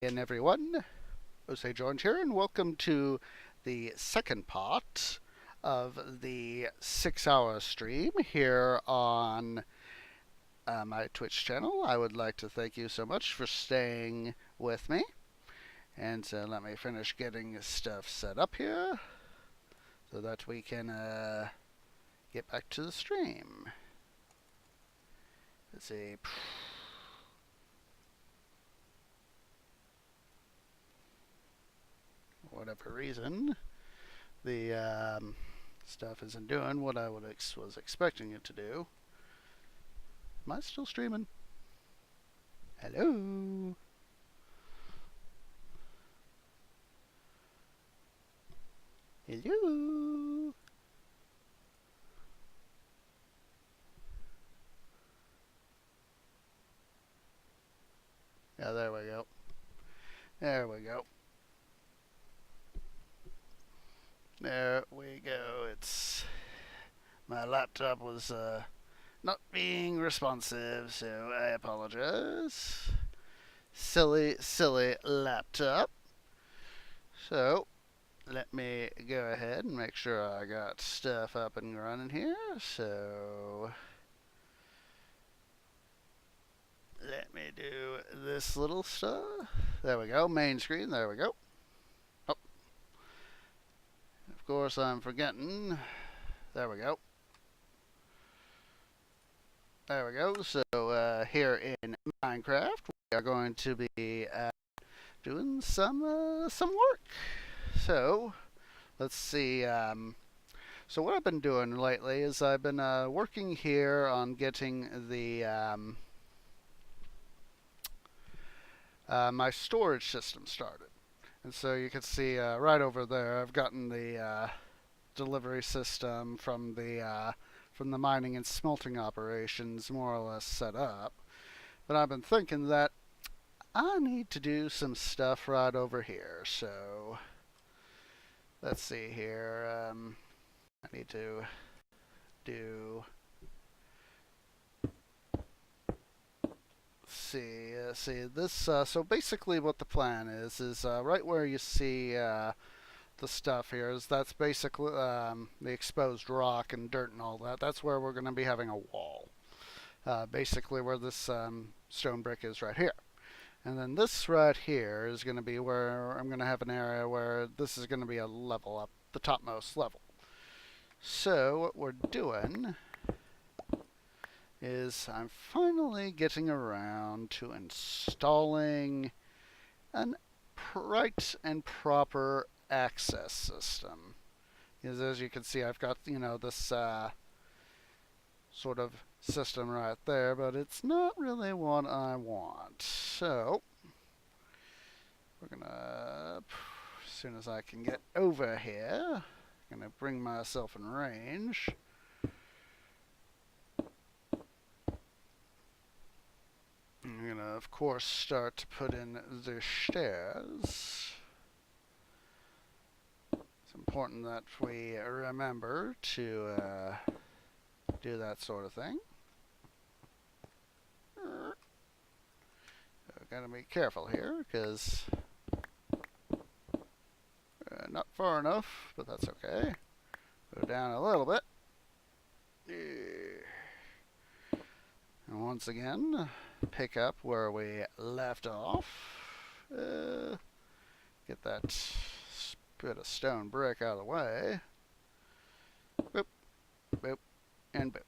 And everyone, Osage Orange here, and welcome to the second part of the 6 hour stream here on my Twitch channel. I would like to thank you so much for staying with me. And let me finish getting stuff set up here so that we can get back to the stream. Let's see. For whatever reason, the stuff isn't doing what I was expecting it to do. Am I still streaming? Hello? Hello? Yeah, there we go. There we go. There we go. It's my laptop was not being responsive, so I apologize. Silly laptop. So let me go ahead and make sure I got stuff up and running here. So let me do this little stuff. There we go. Main screen. There we go. Oh, of course I'm forgetting. There we go. There we go. So here in Minecraft, we are going to be doing some work. So let's see. So what I've been doing lately is I've been working here on getting the my storage system started. And so you can see right over there, I've gotten the delivery system from the mining and smelting operations more or less set up. But I've been thinking that I need to do some stuff right over here. So let's see here. I need to do. See this. So basically, what the plan is right where you see the stuff here is that's basically the exposed rock and dirt and all that. That's where we're going to be having a wall. Basically, where this stone brick is right here. And then this right here is going to be where I'm going to have an area where this is going to be a level up, the topmost level. So what we're doing is I'm finally getting around to installing an right and proper access system. Because as you can see, I've got, this sort of system right there, but it's not really what I want. So we're gonna, as soon as I can get over here, I'm gonna bring myself in range. I'm gonna, of course, start to put in the stairs. It's important that we remember to do that sort of thing. Gotta be careful here, because not far enough, but that's okay. Go down a little bit. And once again, pick up where we left off. Get that bit of stone brick out of the way. Boop, boop, and boop.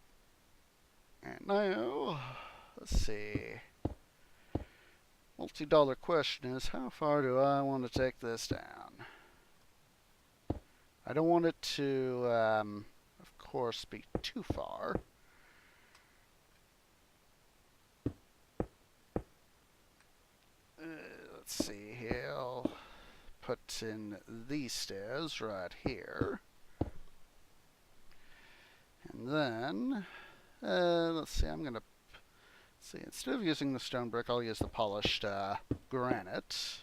And now, let's see. Multi-dollar question is, how far do I want to take this down? I don't want it to, of course, be too far. Let's see here. I'll put in these stairs right here. And then, let's see, I'm going to see, instead of using the stone brick, I'll use the polished granite.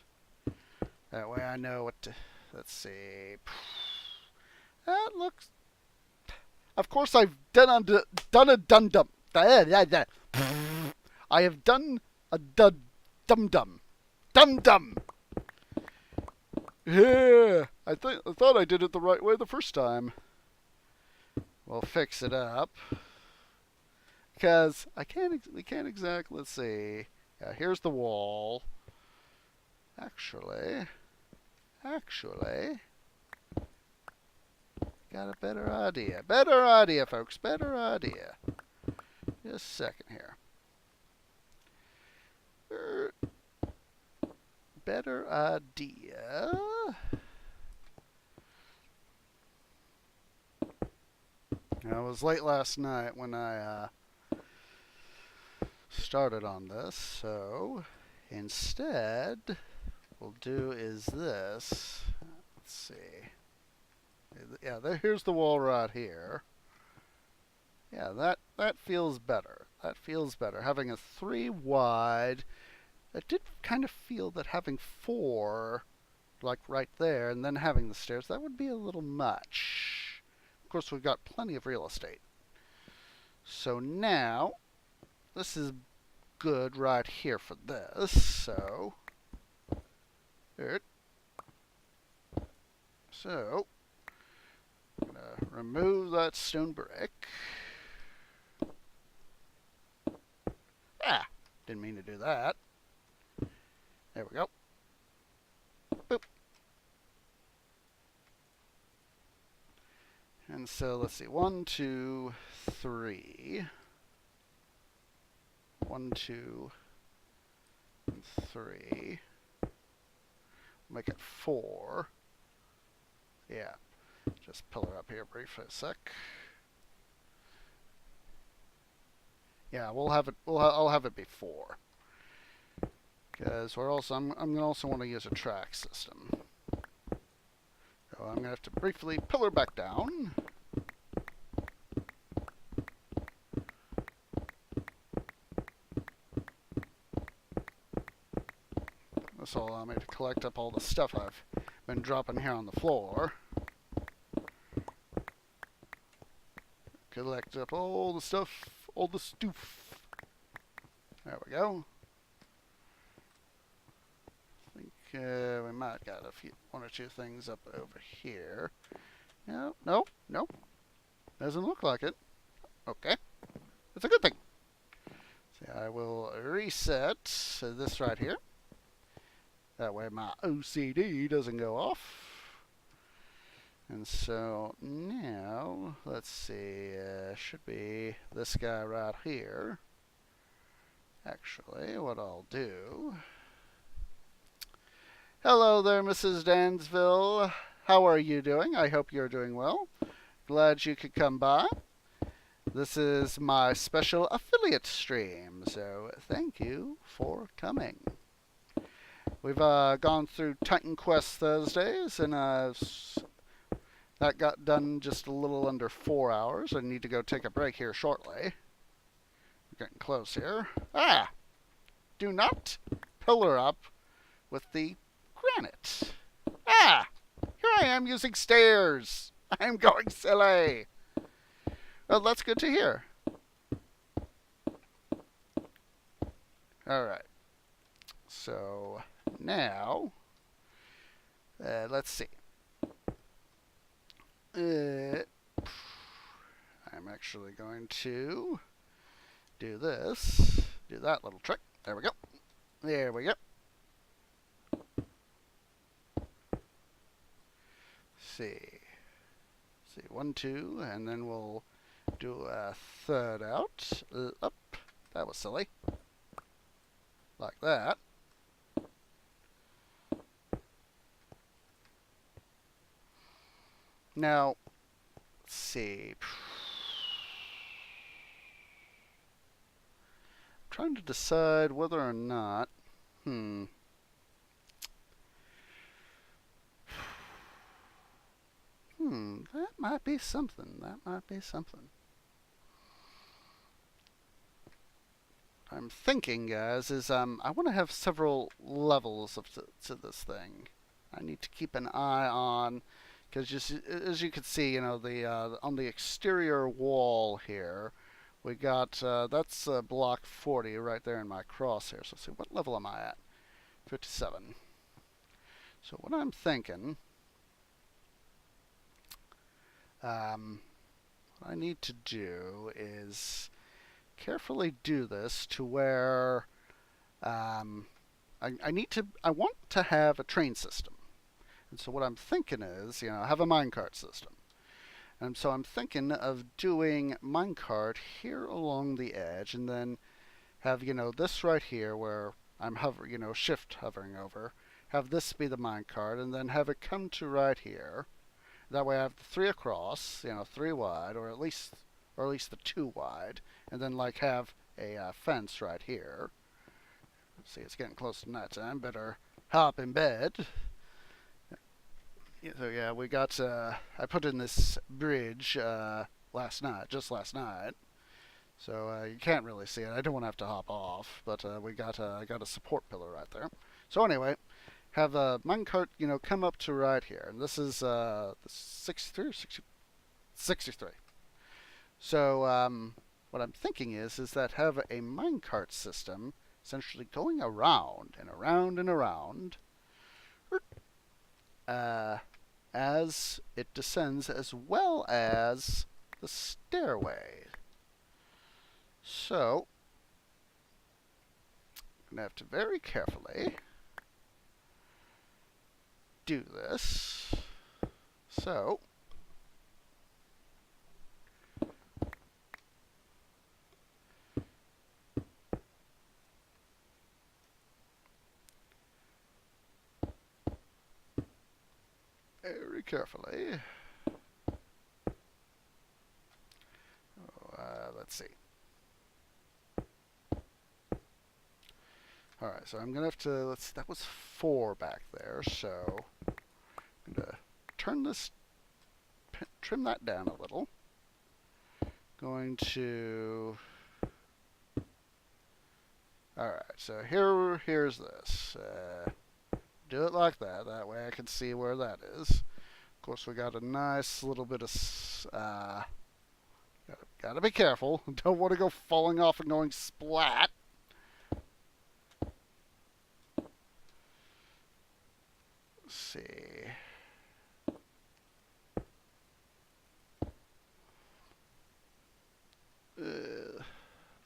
That way I know what to, let's see. That looks, of course I've done a dum-dum. I have done a dum-dum. Dum-dum! Yeah, I thought I did it the right way the first time. We'll fix it up. Because we can't exactly, let's see. Yeah, here's the wall. Actually, got a better idea. Better idea, folks. Better idea. Just a second here. Better idea. It was late last night when I started on this, so instead we'll do is this. Let's see. Yeah, here's the wall right here. Yeah, that feels better. That feels better. Having a 3 wide. I did kind of feel that having 4, like right there, and then having the stairs, that would be a little much. Of course, we've got plenty of real estate. So now, this is good right here for this. So, I'm gonna remove that stone brick. Ah, didn't mean to do that. There we go. Boop. And so let's see, 1, 2, 3. 1, 2, 3. Make it 4. Yeah. Just pull her up here briefly a sec. Yeah, we'll have it. I'll have it be 4. Because I'm gonna also want to use a track system. So I'm gonna have to briefly pillar back down. This will allow me to collect up all the stuff I've been dropping here on the floor. Collect up all the stuff, all the stoof. There we go. I think we might got one or two things up over here. No, doesn't look like it. Okay, that's a good thing. See, I will reset this right here. That way my OCD doesn't go off. And so now, let's see, should be this guy right here. Actually, what I'll do... Hello there, Mrs. Dansville. How are you doing? I hope you're doing well. Glad you could come by. This is my special affiliate stream, so thank you for coming. We've gone through Titan Quest Thursdays, and that got done just a little under 4 hours. I need to go take a break here shortly. We're getting close here. Ah! Do not pillar up with the granite. Ah! Here I am using stairs. I'm going silly. Well, that's good to hear. Alright. So, now, let's see. I'm actually going to do this. Do that little trick. There we go. There we go. See. 1, 2, and then we'll do a third out. Up. That was silly. Like that. Now, let's see. I'm trying to decide whether or not. That might be something. That might be something. I'm thinking, guys, is I want to have several levels to this thing. I need to keep an eye on, because just as you can see, you know, the on the exterior wall here, we got that's block 40 right there in my crosshairs. So let's see, what level am I at? 57. So what I'm thinking, what I need to do is carefully do this to where I want to have a train system. And so what I'm thinking is, I have a minecart system. And so I'm thinking of doing minecart here along the edge and then have, this right here where I'm shift hovering over. Have this be the minecart and then have it come to right here. That way I have the 3 across, 3 wide, or at least the 2 wide, and then like have a fence right here. See, it's getting close to night time. Better hop in bed. So yeah, we got. I put in this bridge just last night. So you can't really see it. I don't want to have to hop off, but we got got a support pillar right there. So anyway, have the minecart, come up to right here, and this is 63 or 60, 63. So what I'm thinking is that have a minecart system essentially going around and around and around as it descends, as well as the stairway. So I'm going to have to very carefully do this. So very carefully. Let's see. Alright, so I'm going to have to, let's see, that was 4 back there, so I'm going to turn this, trim that down a little. Going to, alright, so here's this. Do it like that, that way I can see where that is. Of course, we got a nice little bit of, gotta be careful. Don't want to go falling off and going splat. Let's see. Let's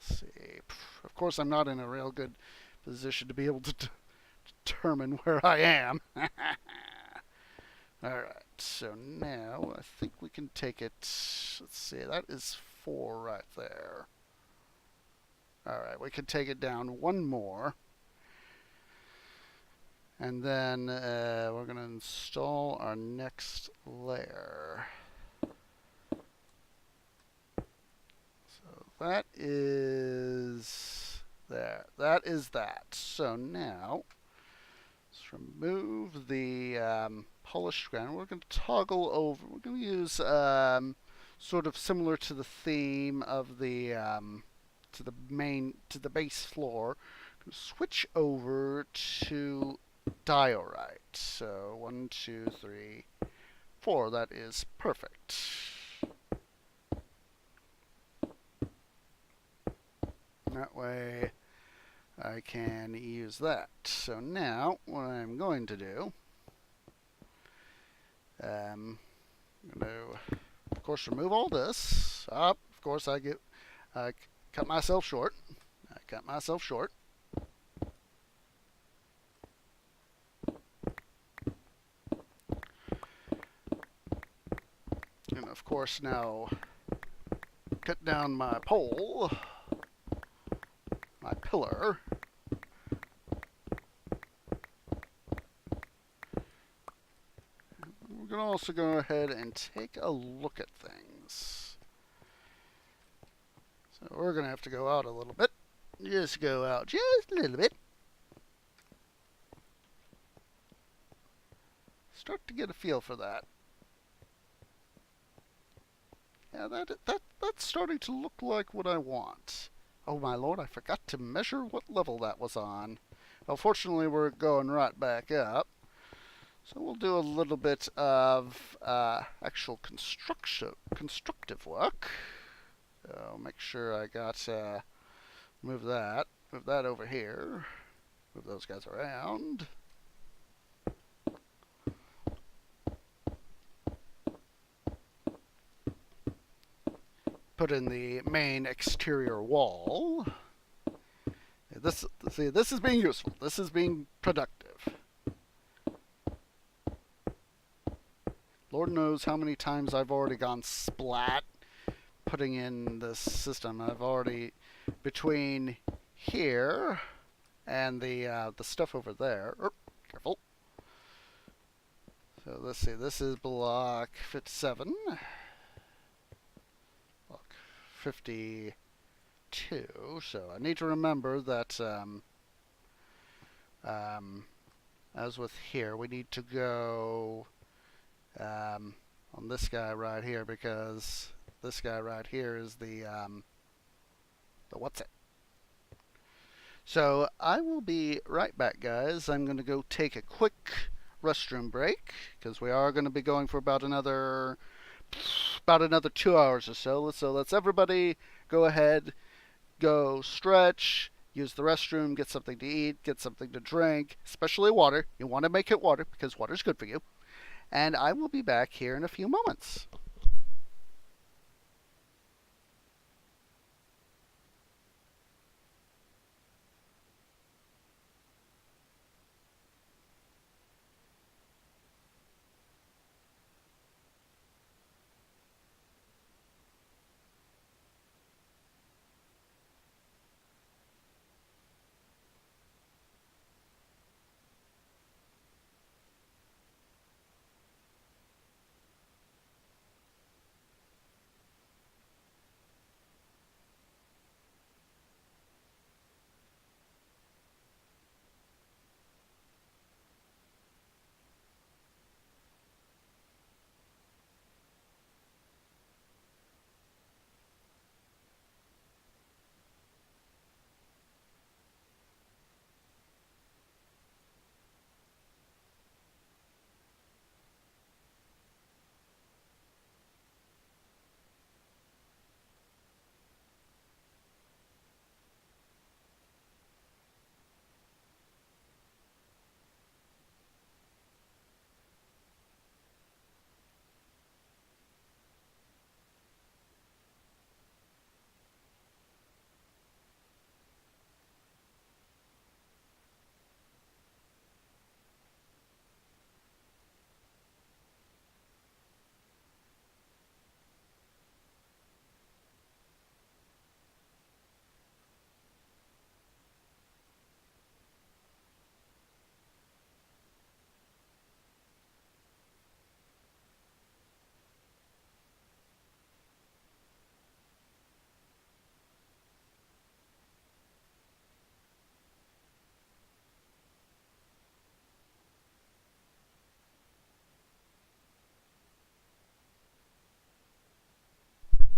see. Of course, I'm not in a real good position to be able to determine where I am. Alright, so now I think we can take it. Let's see, that is 4 right there. Alright, we can take it down 1 more. And then we're going to install our next layer. So that is there. That is that. So now let's remove the polished granite. We're going to toggle over. We're going to use sort of similar to the theme of the to the base floor. Switch over to diorite. So 1, 2, 3, 4. That is perfect. That way I can use that. So now what I'm going to do, I'm going to, of course, remove all this. Of course, I cut myself short. And of course now cut down my pole, my pillar. We're going to also go ahead and take a look at things. So we're going to have to go out a little bit. Just go out just a little bit. Start to get a feel for that. Yeah, that's starting to look like what I want. Oh my lord, I forgot to measure what level that was on. Well, fortunately, we're going right back up. So we'll do a little bit of actual constructive work. So make sure I got, move that over here. Move those guys around. Put in the main exterior wall. This is being useful. This is being productive. Lord knows how many times I've already gone splat putting in this system. I've already, between here and the stuff over there. Careful. So let's see. This is block 57. Block 52. So I need to remember that as with here, we need to go on this guy right here, because this guy right here is the what's it. So I will be right back, guys. I'm going to go take a quick restroom break, because we are going to be going for about another 2 hours or so. So let's everybody go ahead, go stretch, use the restroom, get something to eat, get something to drink, especially water. You want to make it water, because water's good for you. And I will be back here in a few moments.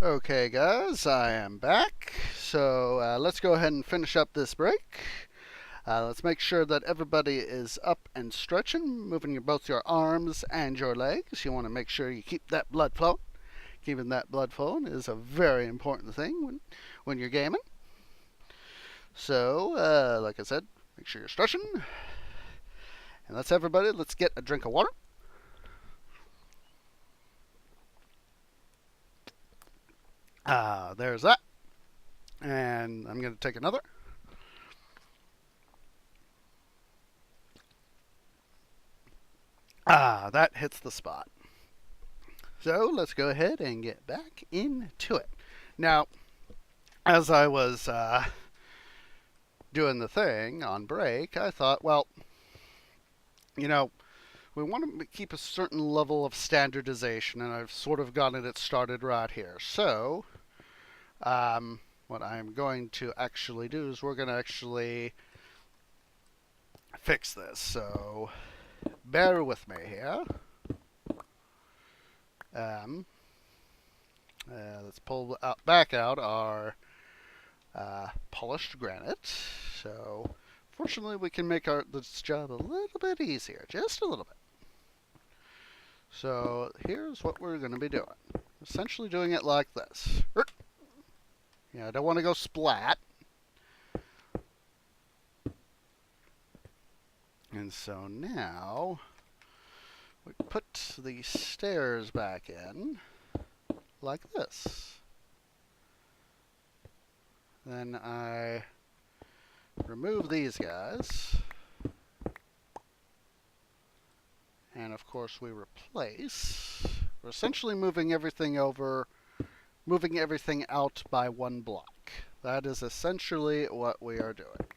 Okay, guys, I am back. So let's go ahead and finish up this break. Let's make sure that everybody is up and stretching, moving both your arms and your legs. You want to make sure you keep that blood flowing. Keeping that blood flowing is a very important thing when you're gaming. So, like I said, make sure you're stretching. And let's get a drink of water. There's that. And I'm going to take another. That hits the spot. So let's go ahead and get back into it. Now, as I was doing the thing on break, I thought, well, we want to keep a certain level of standardization, and I've sort of gotten it started right here. So, what I'm going to actually do is we're going to actually fix this. So, bear with me here. Let's pull back out our polished granite. So, fortunately, we can make this job a little bit easier, just a little bit. So, here's what we're going to be doing. Essentially doing it like this. I don't want to go splat. And so now we put the stairs back in like this. Then I remove these guys. And of course we replace. We're essentially moving everything over, moving everything out by one block. That is essentially what we are doing.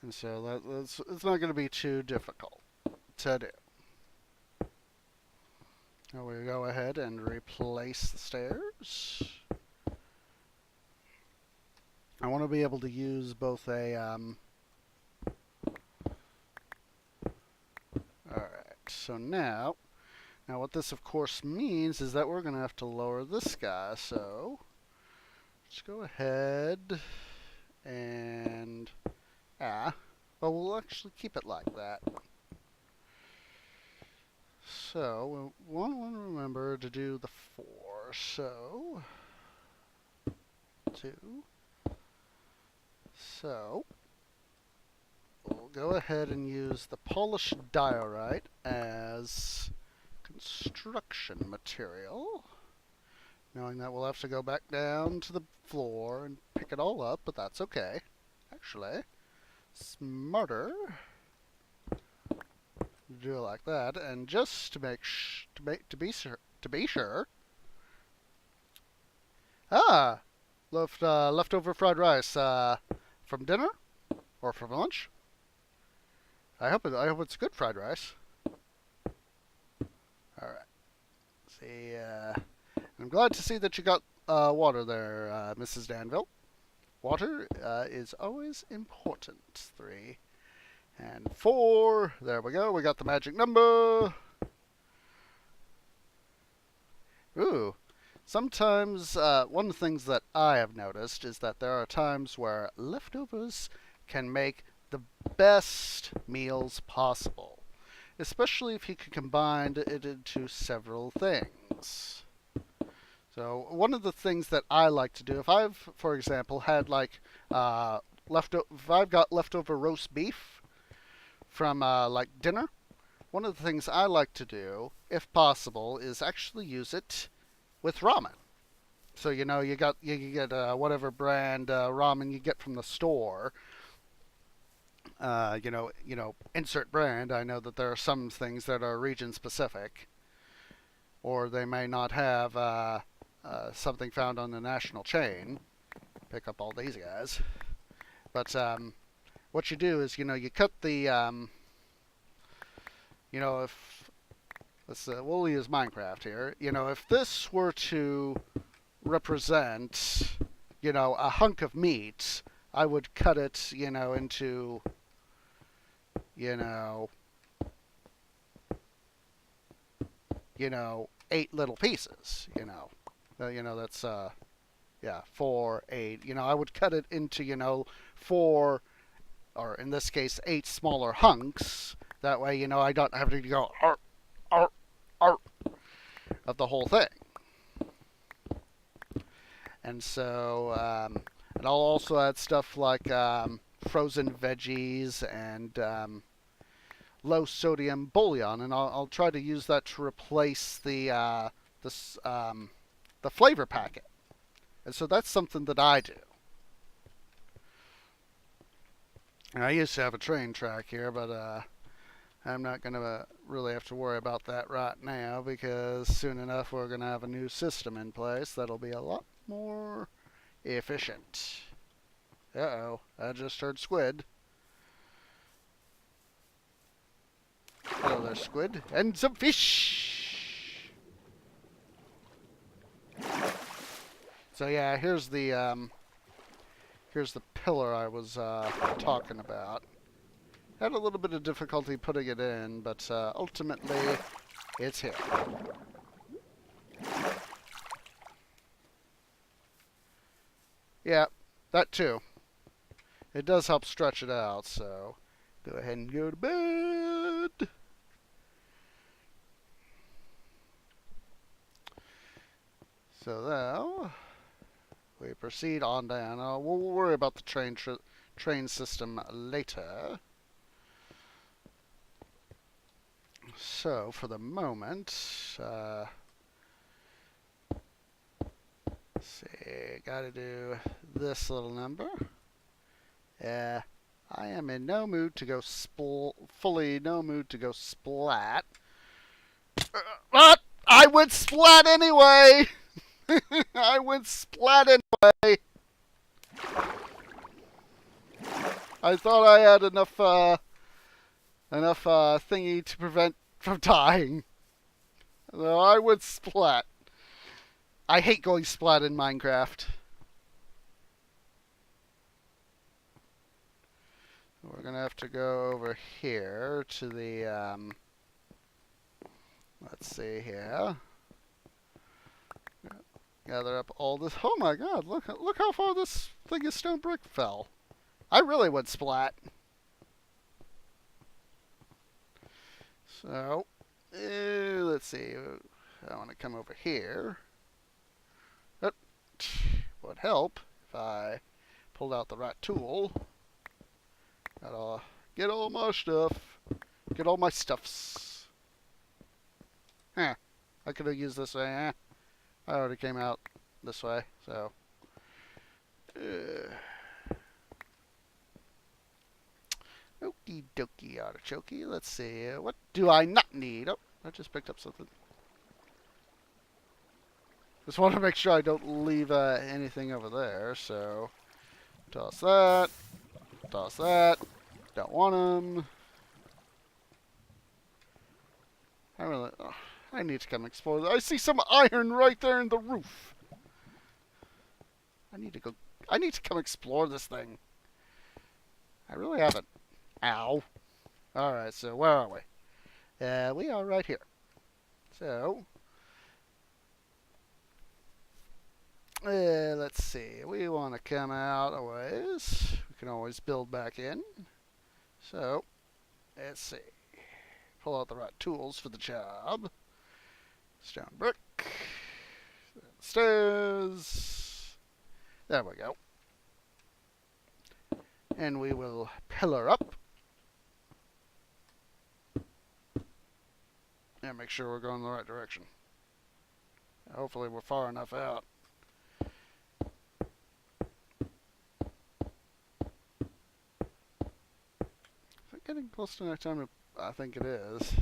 And so it's not going to be too difficult to do. Now we go ahead and replace the stairs. I want to be able to use both a alright, so now what this of course means is that we're going to have to lower this guy, so let's go ahead and well, we'll actually keep it like that. So we want to remember to do the 4, so 2, so we'll go ahead and use the polished diorite as construction material, knowing that we'll have to go back down to the floor and pick it all up, but that's okay. Actually, smarter to do it like that, and just to be sure. Leftover fried rice from dinner or from lunch. I hope it's good fried rice. All right. See, I'm glad to see that you got water there, Mrs. Danville. Water is always important. 3 and 4. There we go. We got the magic number. Ooh. Sometimes, one of the things that I have noticed is that there are times where leftovers can make the best meals possible, especially if you can combine it into several things. So one of the things that I like to do, if I've, for example, had like if I've got leftover roast beef from like dinner, one of the things I like to do, if possible, is actually use it with ramen. So you get whatever brand ramen you get from the store. Insert brand. I know that there are some things that are region specific, or they may not have something found on the national chain. Pick up all these guys. But what you do is, you cut the, if we'll use Minecraft here. If this were to represent, a hunk of meat, I would cut it, into, 8 little pieces. That's 4, 8. I would cut it into, 4, or in this case, 8 smaller hunks. That way, I don't have to go arr, arr, arr, of the whole thing. And so, and I'll also add stuff like frozen veggies and low sodium bouillon, and I'll try to use that to replace the flavor packet. And so that's something that I do. And I used to have a train track here, but I'm not going to really have to worry about that right now, because soon enough we're going to have a new system in place that'll be a lot more efficient. Uh-oh, I just heard squid. Hello there, squid. And some fish! So yeah, here's the pillar I was talking about. Had a little bit of difficulty putting it in, but ultimately it's here. Yeah, that too. It does help stretch it out, so go ahead and go to bed. So now we proceed on down. We'll worry about the train train system later. So, for the moment, let's see, gotta do this little number. I am in no mood to go fully no mood to go splat. But I went splat anyway! I went splat anyway! I thought I had enough thingy to prevent from dying. No, I went splat. I hate going splat in Minecraft. We're gonna have to go over here to the let's see here. Gather up all this. Oh my God! Look how far this thing of stone brick fell. I really went splat. So, let's see. I want to come over here. That would help if I pulled out the right tool. Gotta get all my stuff. Get all my stuffs. Huh. I could have used this way. I already came out this way, so. Okie dokie artichoke. Let's see. What do I not need? Oh, I just picked up something. Just want to make sure I don't leave anything over there, so. Toss that. Toss that. Don't want them. I need to come explore that. I see some iron right there in the roof. I need to come explore this thing. I really haven't. Ow. Alright, so where are we? We are right here. So, let's see. We want to come out a ways. We can always build back in. So, let's see. Pull out the right tools for the job. Stone brick. Stairs. There we go. And we will pillar up. And make sure we're going the right direction. Hopefully we're far enough out. Is it getting close to night time? I think it is.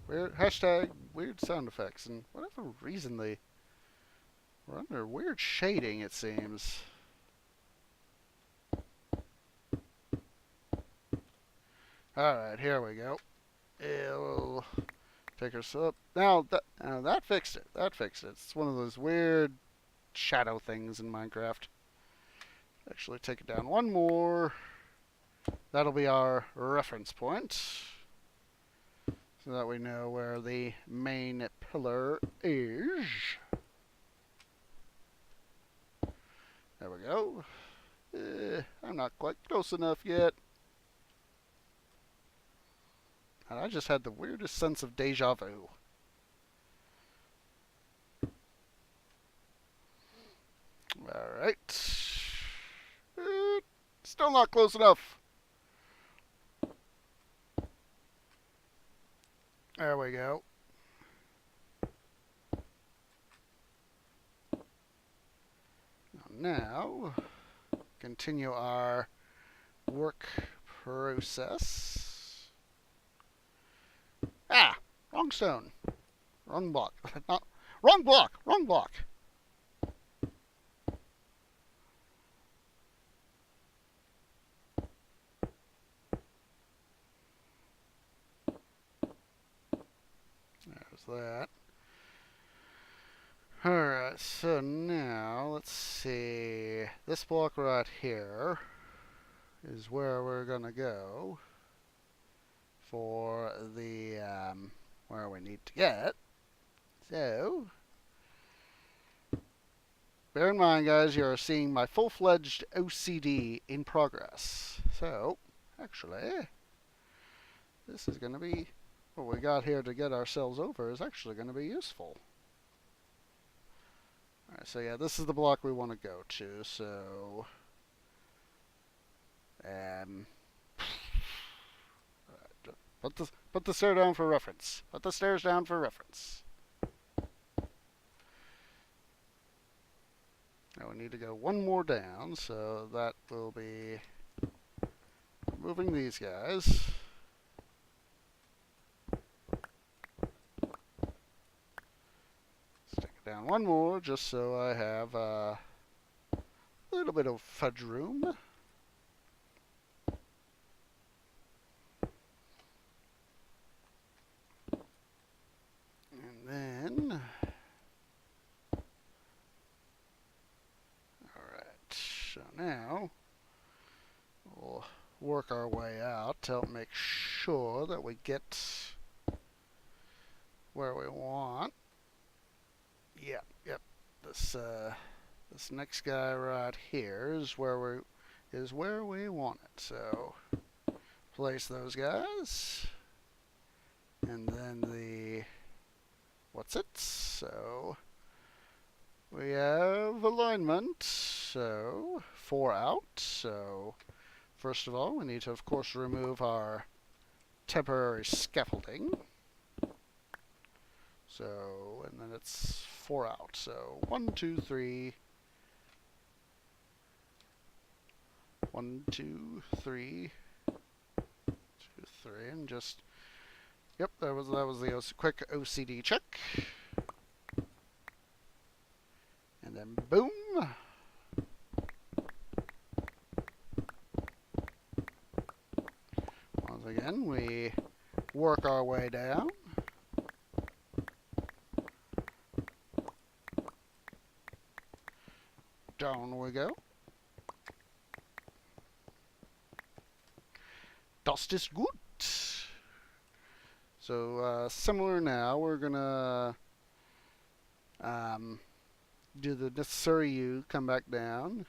Weird hashtag weird sound effects, and whatever reason they were under weird shading, it seems. Alright, here we go. It'll take us up. Now that fixed it. That fixed it. It's one of those weird shadow things in Minecraft. Actually, take it down one more. That'll be our reference point, so that we know where the main pillar is. There we go. I'm not quite close enough yet. And I just had the weirdest sense of deja vu. Alright. Still not close enough. There we go. Now, continue our work process. Ah! Wrong stone. Wrong block. Wrong block! Wrong block! There's that. Alright, so now, let's see. This block right here is where we're gonna go for the, where we need to get. So, bear in mind, guys, you're seeing my full-fledged OCD in progress. So, actually, this is gonna be, what we got here to get ourselves over is actually gonna be useful. Alright, so yeah, this is the block we want to go to, so... put the stair down for reference. Put the stairs down for reference. Now we need to go one more down, so that will be moving these guys. Stick it down one more, just so I have a little bit of fudge room. And then... So now, we'll work our way out to make sure that we get where we want. Yep. This next guy right here is where we want it. So place those guys, and then what's it? So we have alignment. So 4 out. So first of all, we need to, of course, remove our temporary scaffolding. So, and then it's 4 out. So 1, 2, 3. 1, 2, 3. 2, 3, and just, yep, that was the quick OCD check. And then boom. Once again, we work our way down. Down we go. Das ist gut. So similar now, we're gonna do the necessary U, come back down,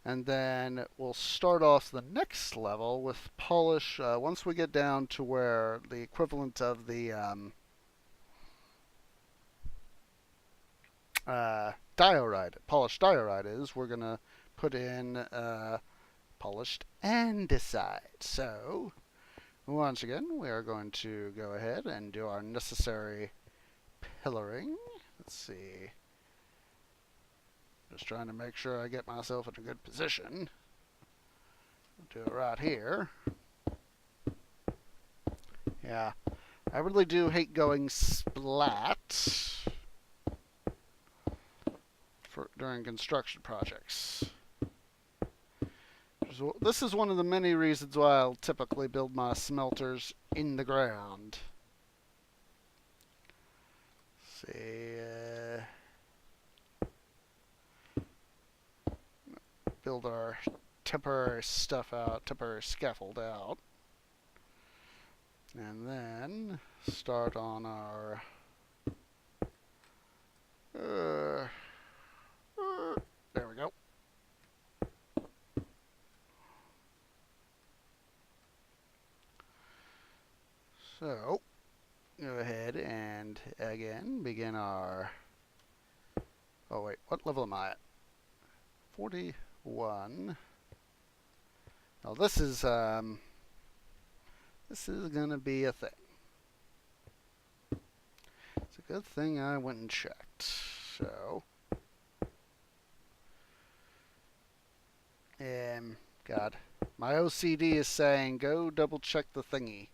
and then we'll start off the next level with polish. Once we get down to where the equivalent of the polished diorite is, we're gonna put in polished andesite. So once again, we are going to go ahead and do our necessary pillaring. Let's see. Just trying to make sure I get myself in a good position. Do it right here. Yeah, I really do hate going splat during construction projects. This is one of the many reasons why I'll typically build my smelters in the ground. Let's see, build our temporary stuff out, temporary scaffold out, and then start on our there we go. So go ahead and again begin our, oh wait, what level am I at? 41. Now this is gonna be a thing. It's a good thing I went and checked. So God, my OCD is saying go double check the thingy.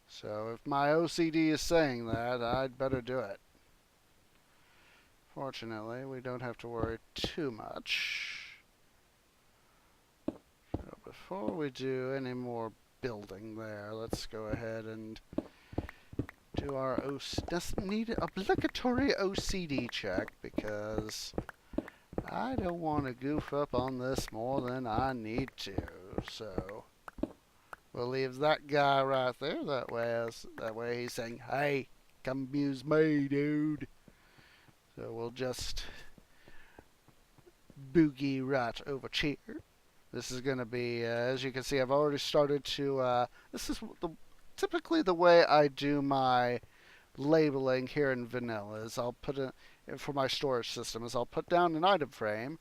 So if my OCD is saying that, I'd better do it. Fortunately, we don't have to worry too much. So before we do any more building there, let's go ahead and do our obligatory OCD check, because I don't want to goof up on this more than I need to. So we'll leave that guy right there. That way he's saying, "Hey, come abuse me, dude." So we'll just boogie right over here. This is going to be, as you can see, I've already started to. This is typically the way I do my labeling here in vanilla is I'll put it for my storage system is I'll put down an item frame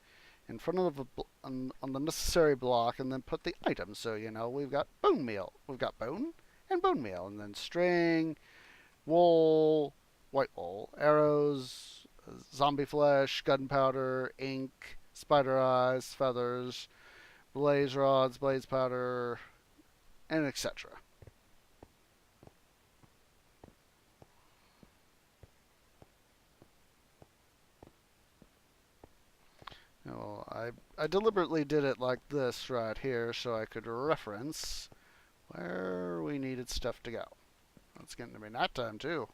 in front of on the necessary block and then put the item. So we've got bone meal, we've got bone and bone meal, and then string, wool, white wool, arrows, zombie flesh, gunpowder, ink, spider eyes, feathers, blaze rods, blaze powder, and etc. Well, I deliberately did it like this right here so I could reference where we needed stuff to go. It's getting to be night time too.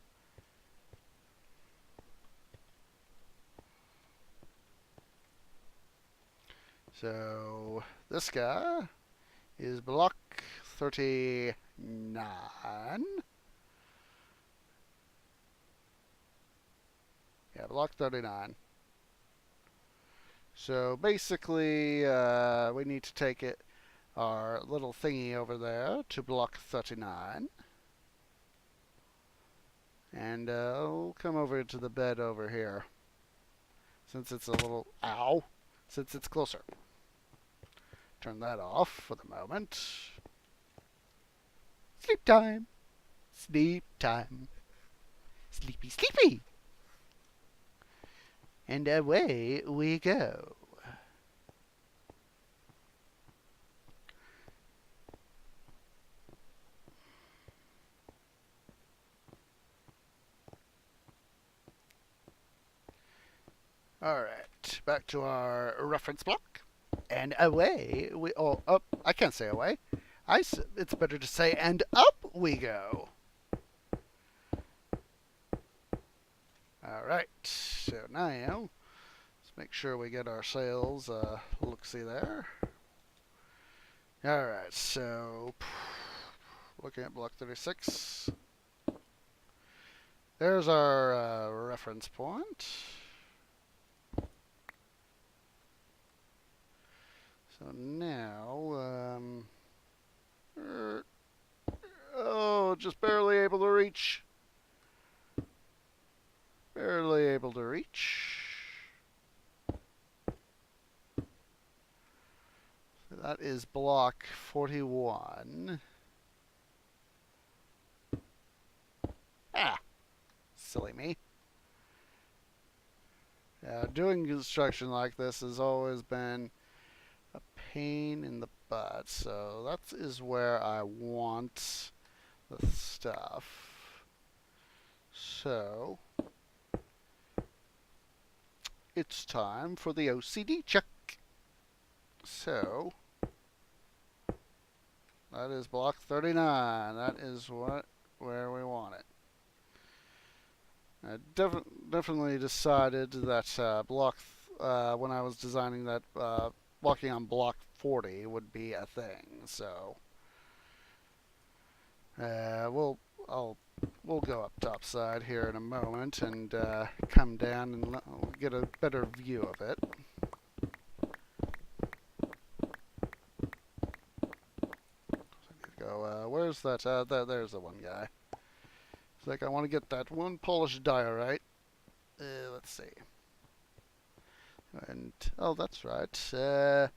So this guy is block 39. Yeah, block 39. So basically, we need to take our little thingy over there to block 39. And we'll come over to the bed over here. Since it's a little... Ow! Since it's closer. Turn that off for the moment. Sleep time! Sleep time! Sleepy, sleepy! And away we go. Alright, back to our reference block. And away we... Oh, up. I can't say away. It's better to say and up we go. Alright, so now let's make sure we get our sails look-see there. Alright, so looking at block 36. There's our reference point. So now, oh, just barely able to reach. Barely able to reach. So that is block 41. Ah, silly me. Doing construction like this has always been a pain in the butt. So that is where I want the stuff. So it's time for the OCD check. So that is block 39. That is where we want it. I definitely decided that when I was designing that, walking on block 40 would be a thing. So we'll go up topside here in a moment and come down and get a better view of it. Go. Where's that? There's the one guy. It's like I want to get that one polished diorite. Let's see. And oh, that's right. I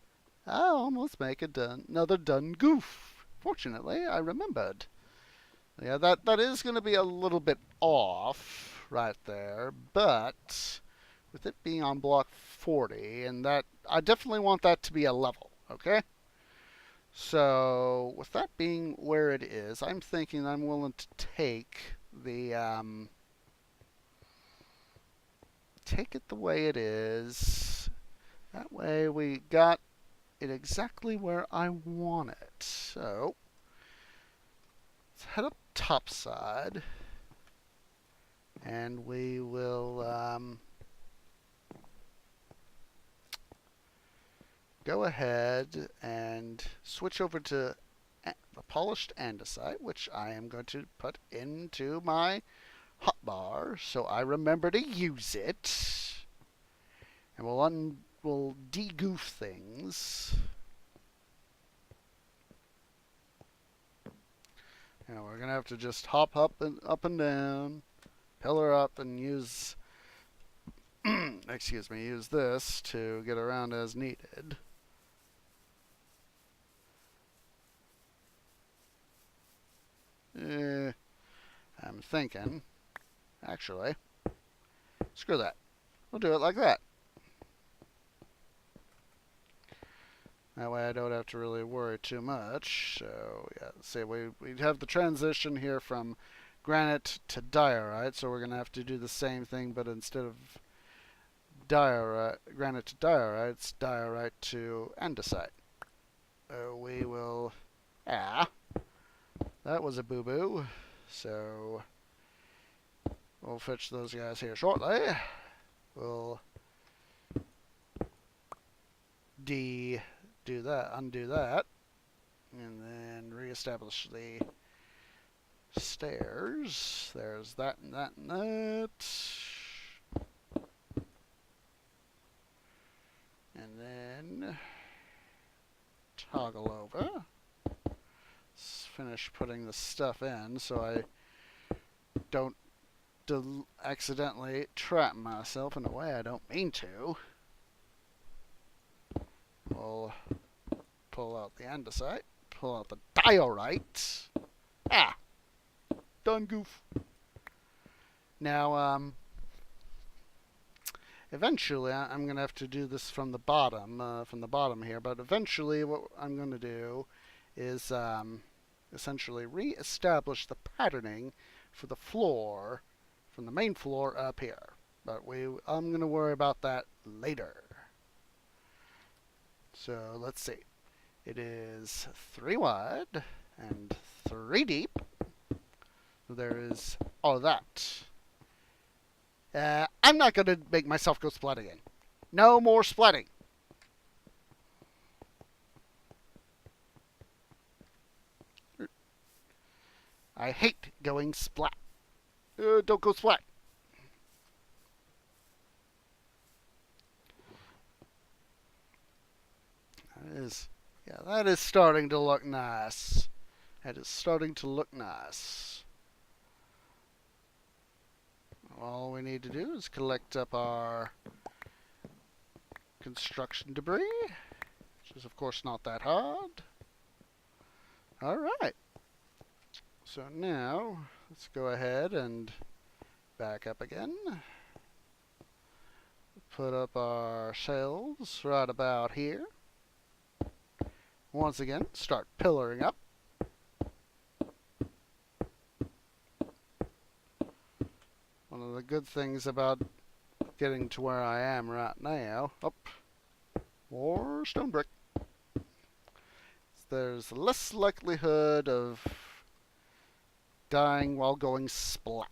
almost make another done goof. Fortunately, I remembered. Yeah, that is going to be a little bit off right there, but with it being on block 40, and that I definitely want that to be a level. Okay. So with that being where it is, I'm thinking I'm willing to take take it the way it is. That way we got it exactly where I want it. So let's head up topside, and we will go ahead and switch over to the polished andesite, which I am going to put into my hotbar so I remember to use it. And we'll de-goof things. And we're going to have to just hop up and down. pillar up and use, excuse me, use this to get around as needed. I'm thinking, actually, screw that. We'll do it like that. That way I don't have to really worry too much. So, yeah, see, we have the transition here from granite to diorite, so we're going to have to do the same thing, but instead of granite to diorite, it's diorite to andesite. We will... that was a boo-boo. So, we'll fetch those guys here shortly. We'll undo that, and then reestablish the stairs. There's that and that and that. And then toggle over. Let's finish putting the stuff in so I don't accidentally trap myself in a way I don't mean to. We'll pull out the andesite, pull out the diorite. Done, goof. Now, eventually, I'm going to have to do this from the bottom here, but eventually what I'm going to do is essentially re-establish the patterning for the floor, from the main floor up here. But I'm going to worry about that later. So let's see. It is 3 wide and 3 deep. There is all of that. I'm not going to make myself go splat again. No more splatting. I hate going splat. Don't go splat. That is starting to look nice. That is starting to look nice. All we need to do is collect up our construction debris, which is of course not that hard. Alright. So now, let's go ahead and back up again. Put up our shelves right about here. Once again, start pillaring up. One of the good things about getting to where I am right now, more stone brick. There's less likelihood of dying while going splat.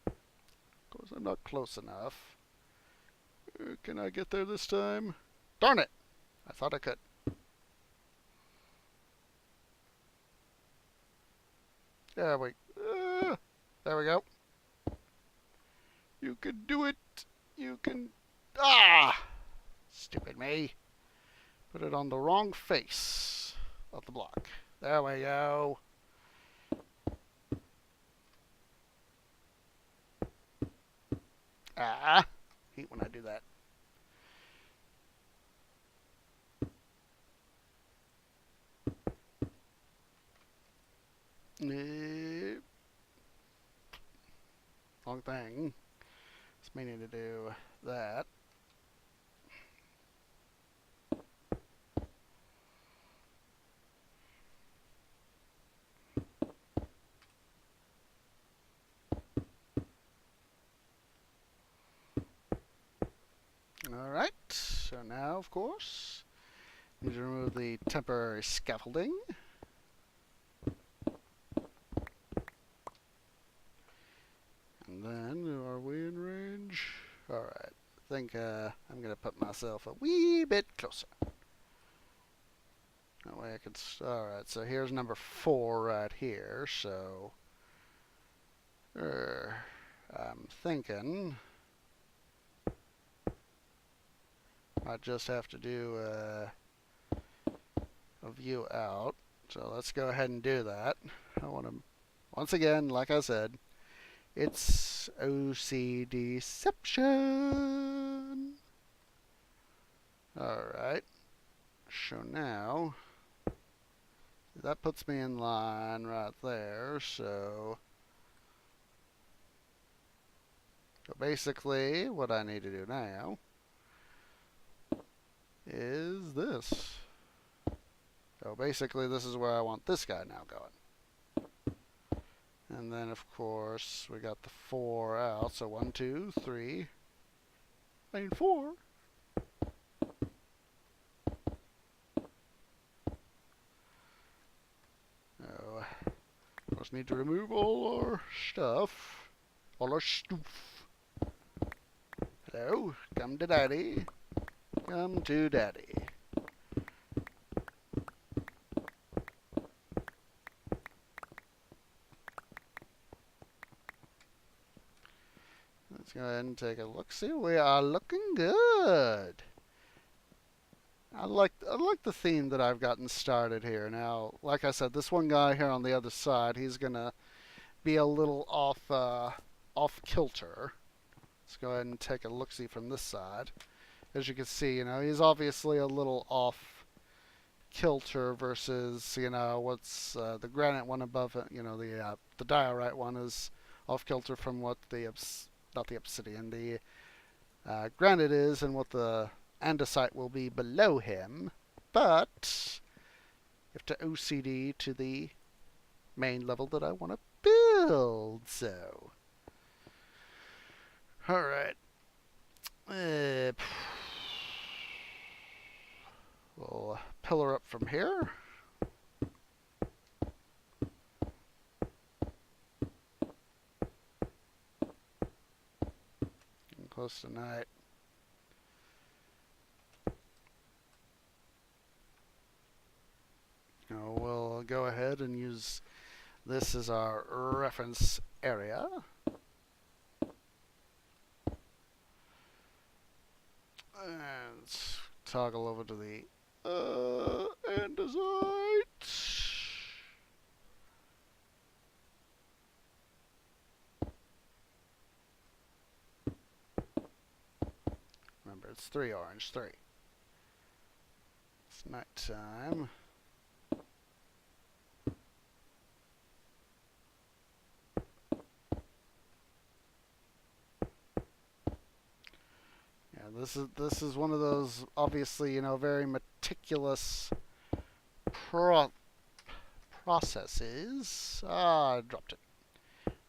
Of course, I'm not close enough. Can I get there this time? Darn it! I thought I could. There we go. You can do it. You can... Stupid me. Put it on the wrong face of the block. There we go. Hate when I do that. Wrong thing. It's meaning to do that. Alright, so now, of course, we need to remove the temporary scaffolding. And then, are we in range? Alright, I think I'm going to put myself a wee bit closer. That way I can... Alright, so here's number 4 right here, so... I'm thinking... I just have to do a view out. So let's go ahead and do that. I want to, once again, like I said, it's OCDception. Alright, so now, that puts me in line right there, so basically what I need to do now is this. So basically this is where I want this guy now going. And then of course we got the 4 out, so 1, 2, 3, and 4. So, of course need to remove all our stuff. All our stuff. Hello, come to daddy. Come to daddy. Let's go ahead and take a look. See, we are looking good. I like the theme that I've gotten started here. Now, like I said, this one guy here on the other side, he's gonna be a little off kilter. Let's go ahead and take a look-see from this side. As you can see, you know, he's obviously a little off kilter versus, you know, what's the granite one above it. You know, the diorite one is off kilter from what the not the obsidian, the granite is, and what the andesite will be below him. But you have to OCD to the main level that I want to build. So, all right. We'll pillar up from here. Close to night. Now we'll go ahead and use this as our reference area. And toggle over to the andesite. Remember, it's 3 orange, 3. It's night time. Yeah, this is one of those, obviously, you know, very meticulous processes. Ah, I dropped it.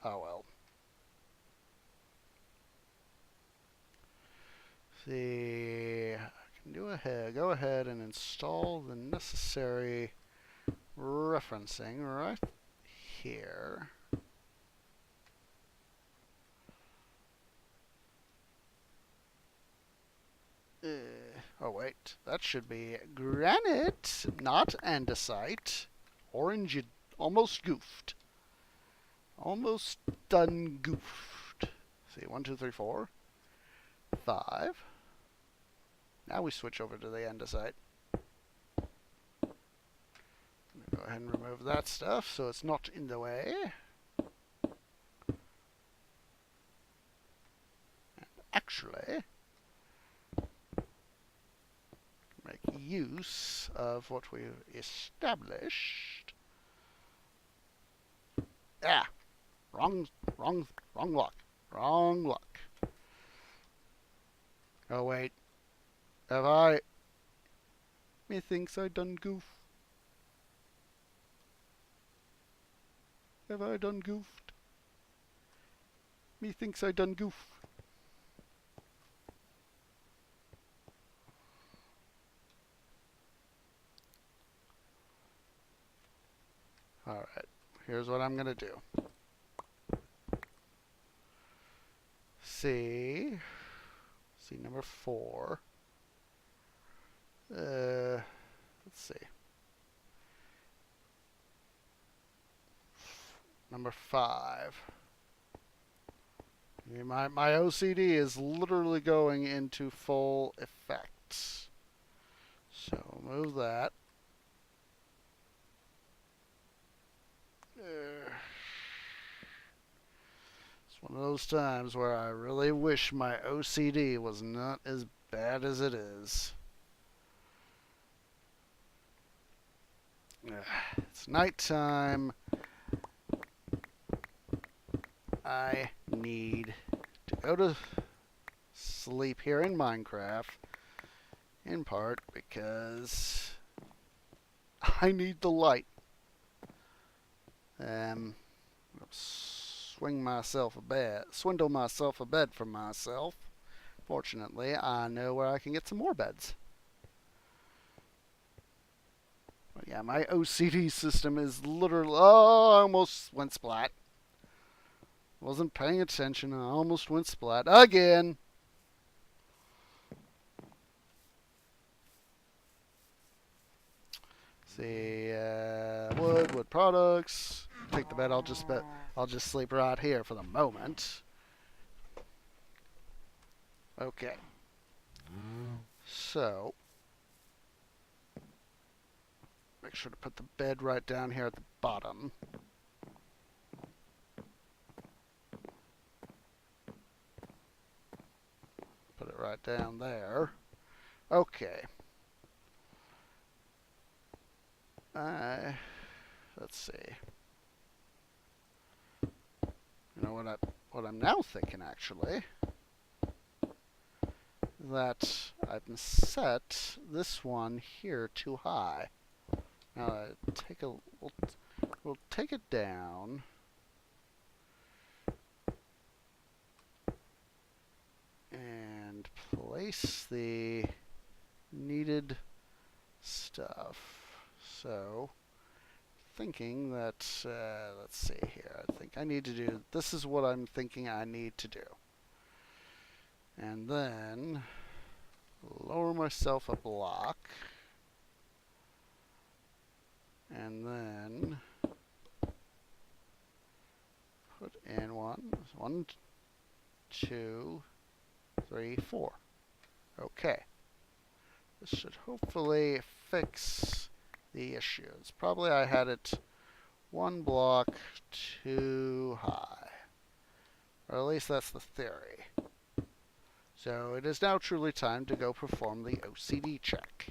Oh well. See, I can go ahead and install the necessary referencing right here. Oh wait, that should be granite, not andesite. Orange, almost goofed. Almost done goofed. See, 1, 2, 3, 4, 5. Now we switch over to the andesite. Go ahead and remove that stuff so it's not in the way. And actually, make use of what we've established. Ah, wrong lock. Wrong lock. Oh wait, have I? Methinks I done goof. Have I done goofed? Methinks I done goof. Alright, here's what I'm gonna do. C number 4. Let's see. Number 5. My OCD is literally going into full effect. So move that. One of those times where I really wish my OCD was not as bad as it is. It's nighttime. I need to go to sleep here in Minecraft, in part because I need the light. Swindle myself a bed for myself. Fortunately, I know where I can get some more beds. But yeah, my OCD system is literally... Oh, I almost went splat. Wasn't paying attention. I almost went splat again. See, wood products. Take the bed. I'll just sleep right here for the moment. Okay. So, make sure to put the bed right down here at the bottom. Put it right down there. Okay. Let's see. You know what I'm now thinking actually, that I've set this one here too high. Now we'll take it down. And place the needed stuff. So, thinking that, let's see here, I think I need to do, this is what I'm thinking I need to do. And then, lower myself a block. And then, put in one, 2, 3, 4. Okay. This should hopefully fix the issues. Probably I had it one block too high. Or at least that's the theory. So it is now truly time to go perform the OCD check.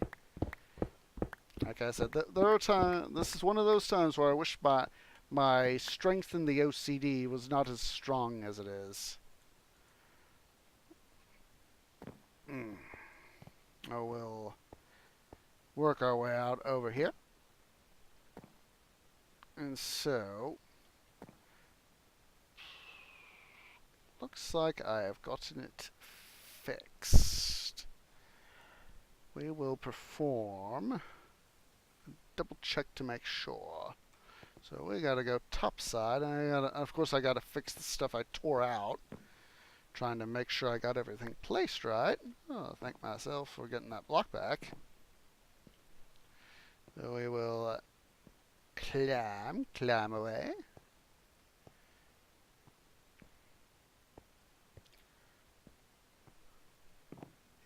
Like I said, there are times, this is one of those times where I wish my strength in the OCD was not as strong as it is. Oh, we'll work our way out over here. And so, looks like I have gotten it fixed. We will perform, double check to make sure. So we gotta go top side. Of course I gotta fix the stuff I tore out. Trying to make sure I got everything placed right. Oh, thank myself for getting that block back. So we will climb away.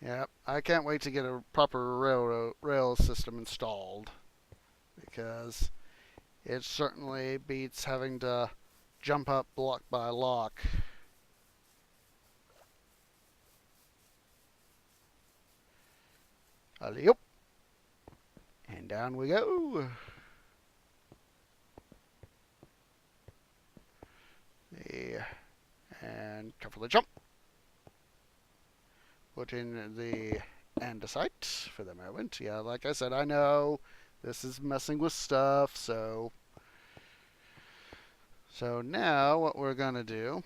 Yep, I can't wait to get a proper rail system installed, because it certainly beats having to jump up block by block. Alley-oop. And down we go. And cover the jump. Put in the andesite for the moment. Yeah, like I said, I know this is messing with stuff, so now what we're going to do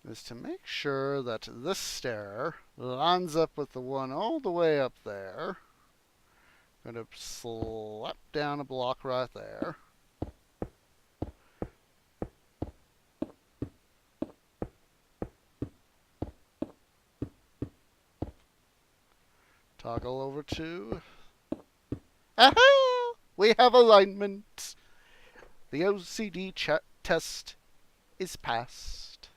is to make sure that this stair lines up with the one all the way up there. I'm going to slap down a block right there. Toggle over to... Aha! We have alignment! The OCD test is passed.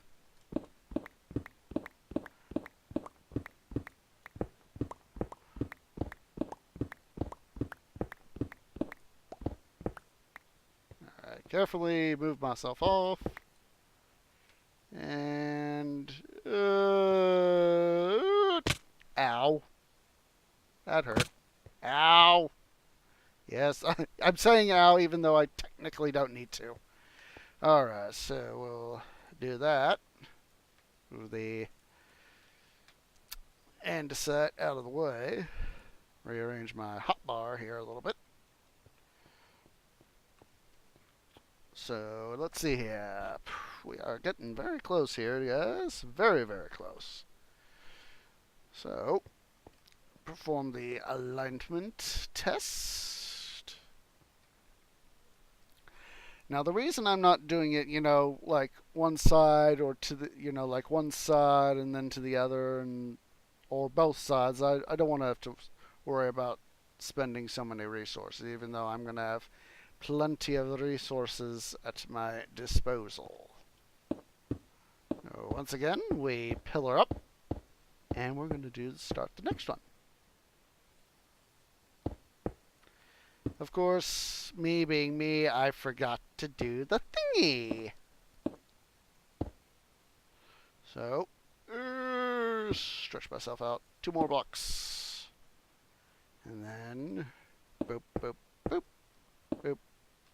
Alright, carefully move myself off. And ow, that hurt. Ow. Yes, I'm saying ow even though I technically don't need to. Alright, so we'll do that. Move the end set out of the way. Rearrange my hotbar here a little bit. So let's see here. We are getting very close here, guys. Very, very close. So, perform the alignment test. Now, the reason I'm not doing it, like one side or to the, like one side and then to the other, or both sides, I don't want to have to worry about spending so many resources, even though I'm going to have plenty of resources at my disposal. Once again, we pillar up, and we're going to start the next one. Of course, me being me, I forgot to do the thingy. So, stretch myself out. 2 more blocks. And then, boop, boop, boop, boop,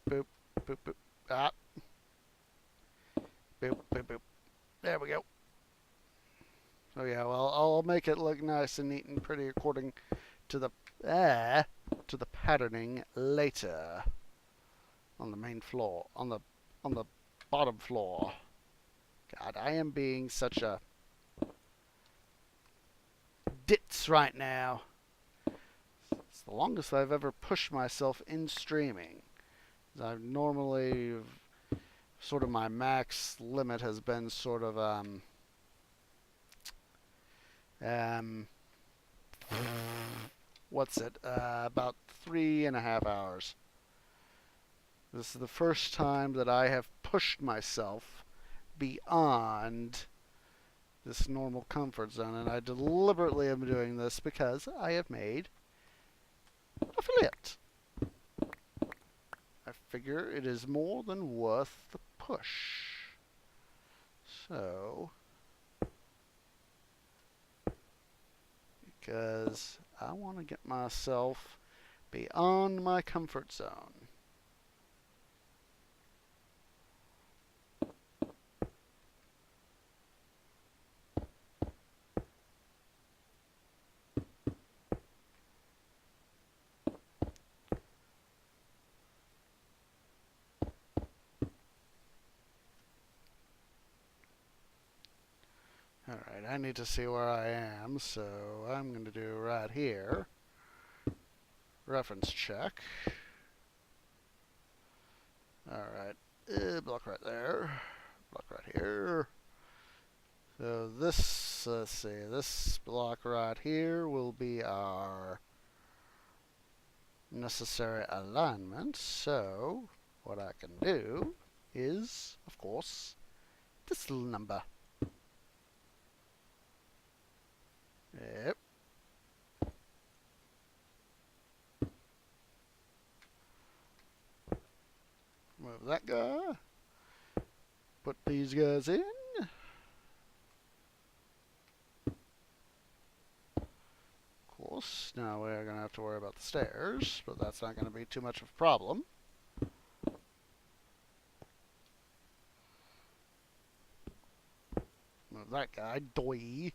boop, boop, boop. Ah. Boop, boop, boop. There we go. Oh yeah, well, I'll make it look nice and neat and pretty according to the patterning later on the main floor, on the bottom floor. God, I am being such a ditz right now. It's the longest I've ever pushed myself in streaming. I've normally sort of my max limit has been sort of what's it? About 3.5 hours. This is the first time that I have pushed myself beyond this normal comfort zone, and I deliberately am doing this because I have made affiliate. I figure it is more than worth the push. So, because I want to get myself beyond my comfort zone. Alright, I need to see where I am, so I'm going to do right here. Reference check. Alright, block right there. Block right here. So this, let's see, this block right here will be our necessary alignment. So what I can do is, of course, this little number. Yep. Move that guy. Put these guys in. Of course, now we're going to have to worry about the stairs, but that's not going to be too much of a problem. Move that guy. Doy.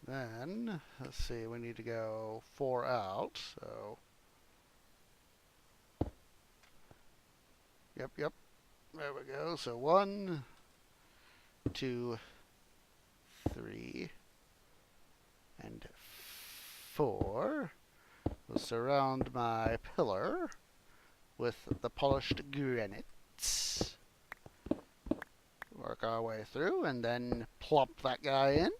Then, let's see, we need to go 4 out, so... Yep. There we go. So 1, 2, 3, and 4. We'll surround my pillar with the polished granite. Work our way through, and then plop that guy in.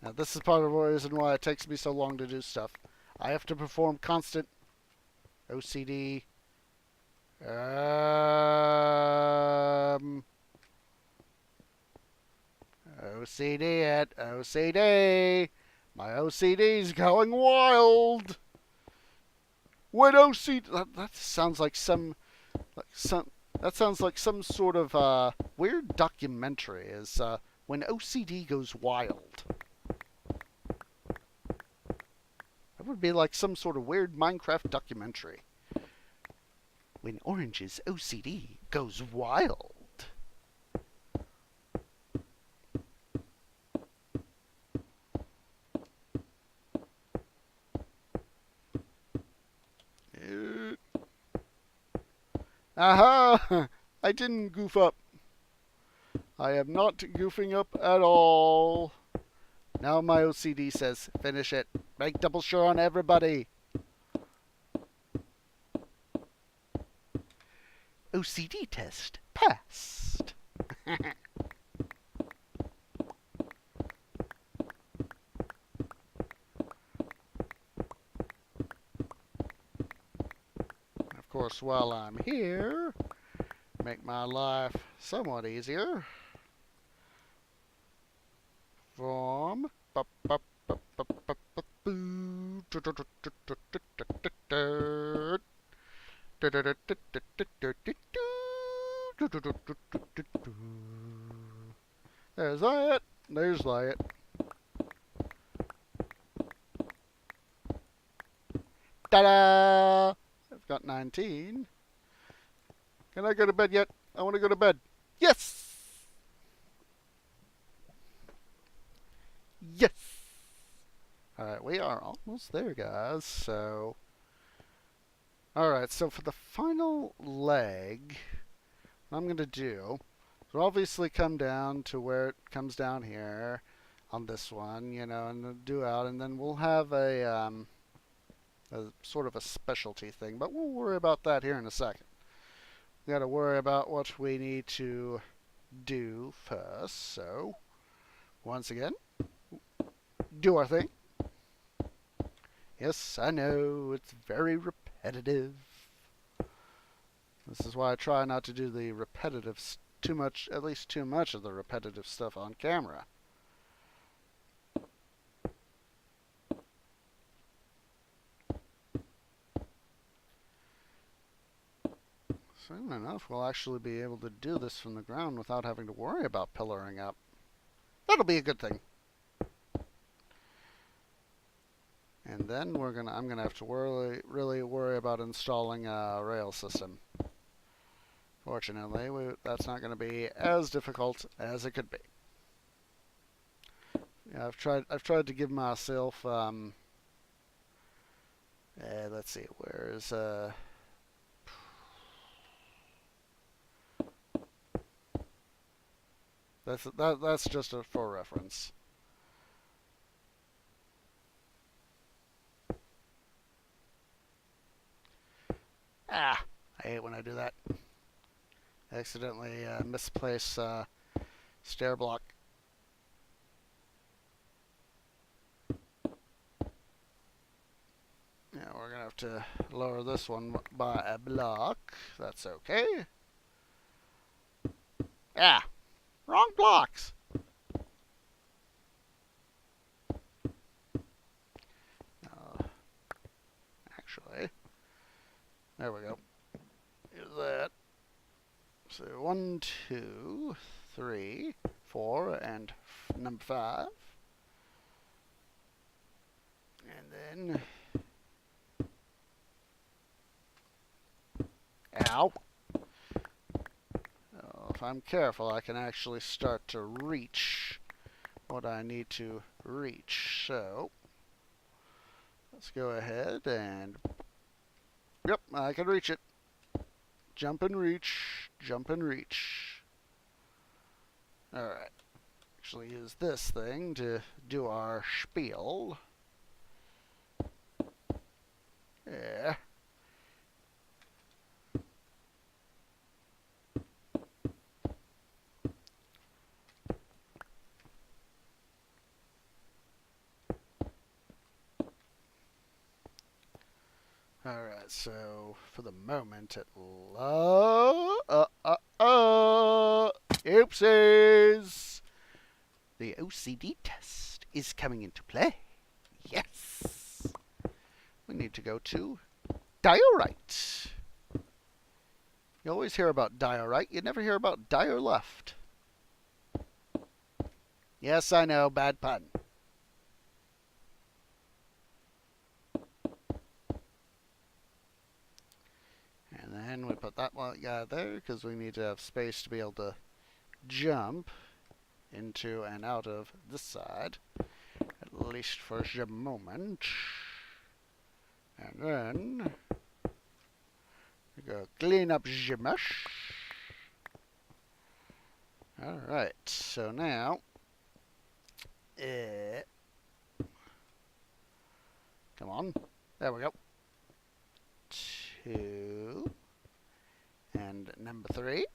Now, this is part of the reason why it takes me so long to do stuff. I have to perform constant OCD. OCD. My OCD's going wild. When OCD... That sounds like some... That sounds like some sort of weird documentary. Is when OCD goes wild. That would be like some sort of weird Minecraft documentary. When Orange's OCD goes wild. Aha! I didn't goof up. I am not goofing up at all. Now my OCD says, finish it. Make double sure on everybody. OCD test passed. Of course, while I'm here, make my life somewhat easier. From there's that. There's that. Ta-da! I've got 19. Can I go to bed yet? I want to go to bed. Yes! Yes! Alright, we are almost there, guys. So... Alright, so for the final leg, what I'm going to do is we'll obviously come down to where it comes down here on this one, you know, and do out, and then we'll have a sort of a specialty thing, but we'll worry about that here in a second. We got to worry about what we need to do first, so once again, do our thing. Yes, I know, it's very repetitive. This is why I try not to do the repetitive too much, at least too much of the repetitive stuff on camera. Soon enough, we'll actually be able to do this from the ground without having to worry about pillaring up. That'll be a good thing. And then I'm gonna have to really worry about installing a rail system. Fortunately, that's not going to be as difficult as it could be. Yeah, I've tried to give myself let's see, where's that's just for reference. Ah, I hate when I do that. Accidentally misplace stair block. Yeah, we're gonna have to lower this one by a block. That's okay. Ah, wrong blocks. Actually, there we go. Use that. So 1, 2, 3, 4, and number 5. And then... Ow! Oh, if I'm careful, I can actually start to reach what I need to reach. So, let's go ahead and... Yep, I can reach it. Jump and reach. Jump and reach. Alright. Actually use this thing to do our spiel. Yeah. Alright, so for the moment it oopsies! The OCD test is coming into play. Yes! We need to go to diorite. You always hear about diorite. You never hear about dire left. Yes, I know, bad pun. And then we put that one guy there because we need to have space to be able to jump into and out of this side, at least for the moment. And then we go clean up the mesh. Alright, so now come on, there we go. 2 and number 3.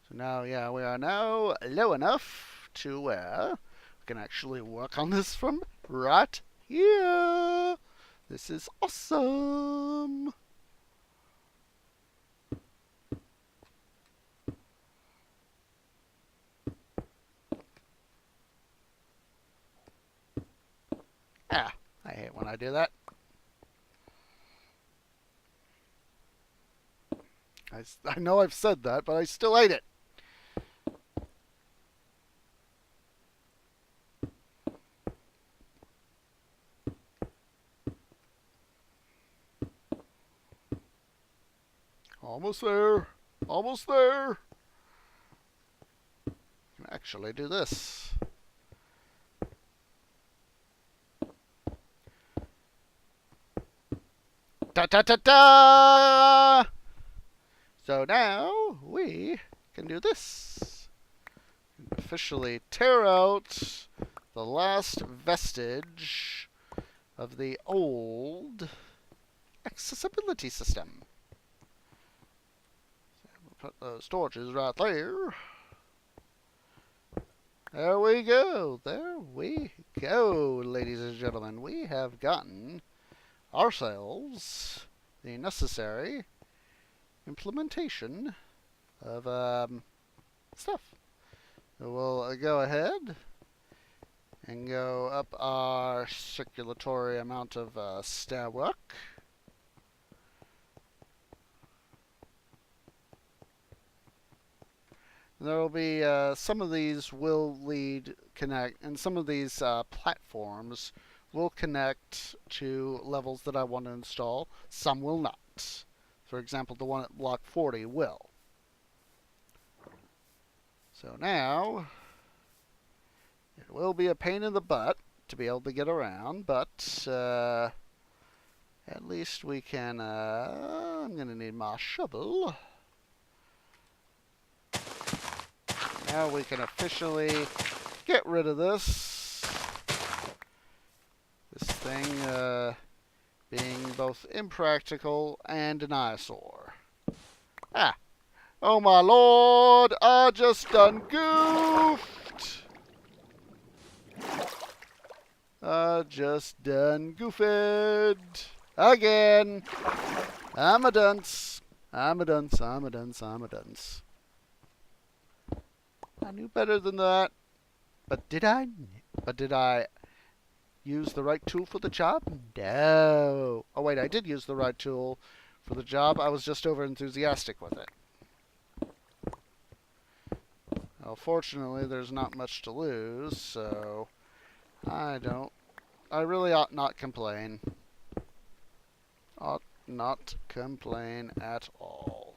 So now, yeah, we are now low enough to where we can actually work on this from right here. This is awesome. Ah, I hate when I do that. I know I've said that, but I still hate it. Almost there. Almost there. Can actually do this. Ta ta ta ta! So now we can do this. Officially tear out the last vestige of the old accessibility system. So we'll put those torches right there. There we go. There we go, ladies and gentlemen. We have gotten ourselves the necessary implementation of stuff. So we'll go ahead and go up our circulatory amount of stair work. There will be some of these will connect, and some of these platforms will connect to levels that I want to install. Some will not. For example, the one at block 40 will. So now, it will be a pain in the butt to be able to get around, but at least we can, I'm going to need my shovel. Now we can officially get rid of this. This thing being both impractical and an eyesore. Ah! Oh my lord! I just done goofed! I just done goofed! Again! I'm a dunce. I'm a dunce, I'm a dunce, I'm a dunce. I knew better than that. But did I? But did I use the right tool for the job? No. Oh wait, I did use the right tool for the job. I was just over enthusiastic with it. Well, fortunately, there's not much to lose, so I really ought not complain. Ought not complain at all.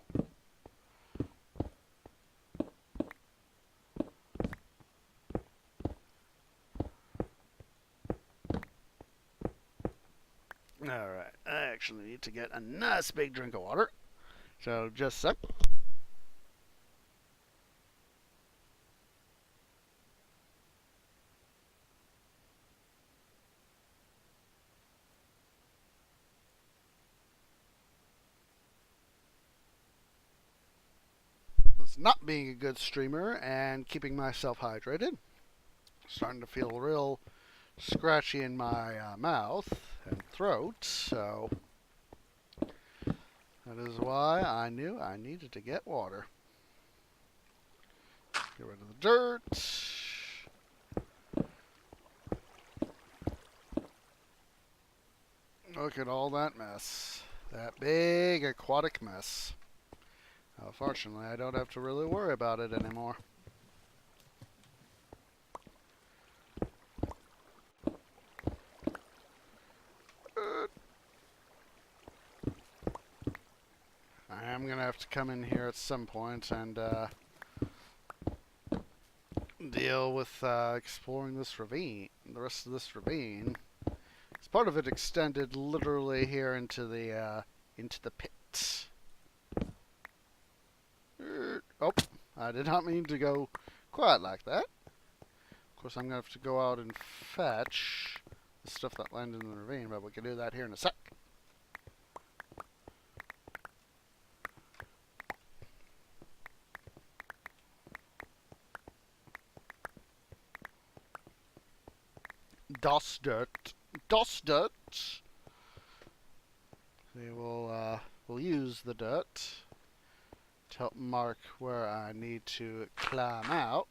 Alright, I actually need to get a nice big drink of water. So, just a sec. Not being a good streamer and keeping myself hydrated. Starting to feel real scratchy in my mouth and throat, so that is why I knew I needed to get water. Get rid of the dirt. Look at all that mess. That big aquatic mess. Fortunately, I don't have to really worry about it anymore. I am going to have to come in here at some point and deal with exploring this ravine, the rest of this ravine. As part of it extended literally here into the pit. Oh, I did not mean to go quite like that. Of course, I'm going to have to go out and fetch the stuff that landed in the ravine, but we can do that here in a sec. Das Dirt. Das Dirt. We will we'll use the dirt to help mark where I need to climb out.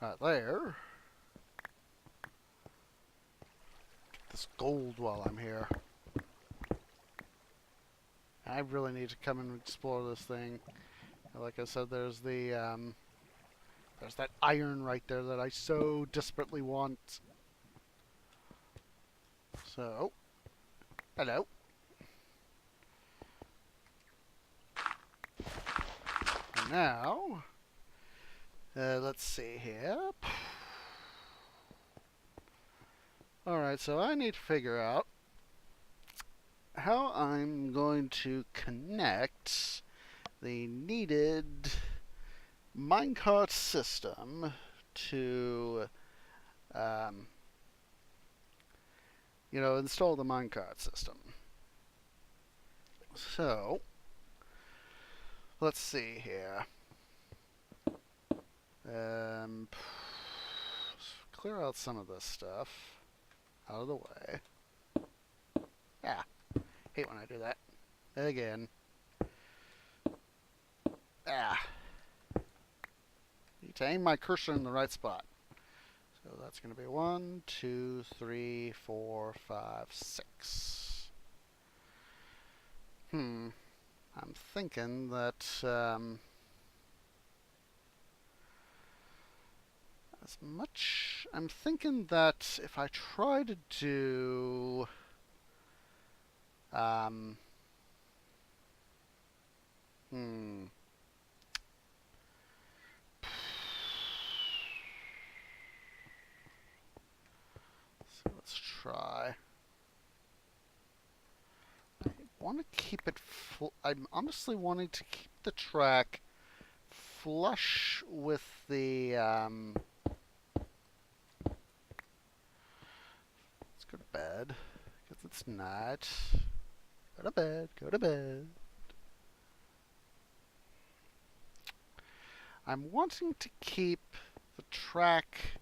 Right there. Get this gold while I'm here. I really need to come and explore this thing. Like I said, there's the there's that iron right there that I so desperately want. So, hello. And now, let's see here. Alright, so I need to figure out how I'm going to connect the needed minecart system to, install the minecart system. So, let's see here. Clear out some of this stuff out of the way. Yeah, hate when I do that. Again. Need to aim my cursor in the right spot. So that's going to be 1, 2, 3, 4, 5, 6. I'm thinking that I'm thinking that if I try to do so let's try. I want to keep it I'm honestly wanting to keep the track flush with the let's go to bed because it's night. Go to bed, go to bed. I'm wanting to keep the track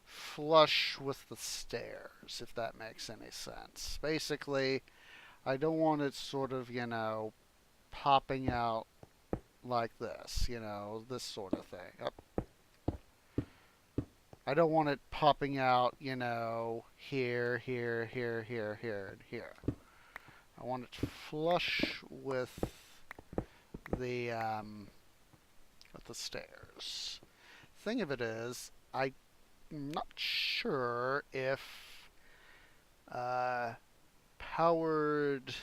flush with the stairs, if that makes any sense. Basically, I don't want it sort of, popping out like this, this sort of thing. I don't want it popping out, here, here, here, here, here, and here. I want it flush with the stairs. Thing of it is, I'm not sure if powered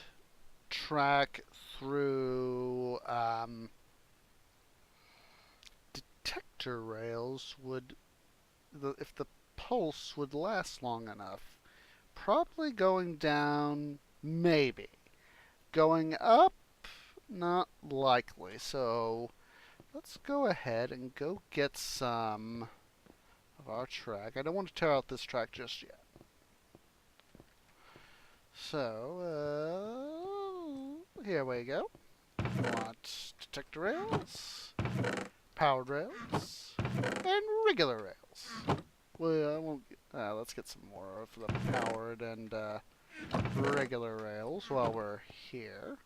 track through detector rails would, if the pulse would last long enough. Probably going down, maybe. Going up, not likely. So let's go ahead and go get some of our track. I don't want to tear out this track just yet. So, here we go. We want detector rails, powered rails, and regular rails. Well, let's get some more of the powered and regular rails while we're here.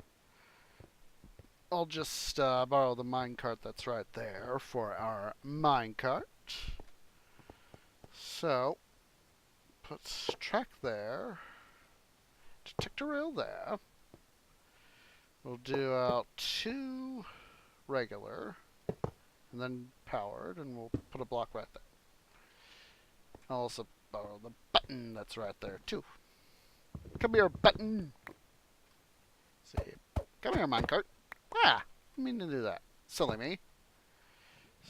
I'll just borrow the minecart that's right there for our minecart. So, put track there. detector rail there. We'll do out 2 regular, and then powered, and we'll put a block right there. I'll also borrow the button that's right there, too. Come here, button! See. Come here, minecart. Ah! I mean to do that. Silly me.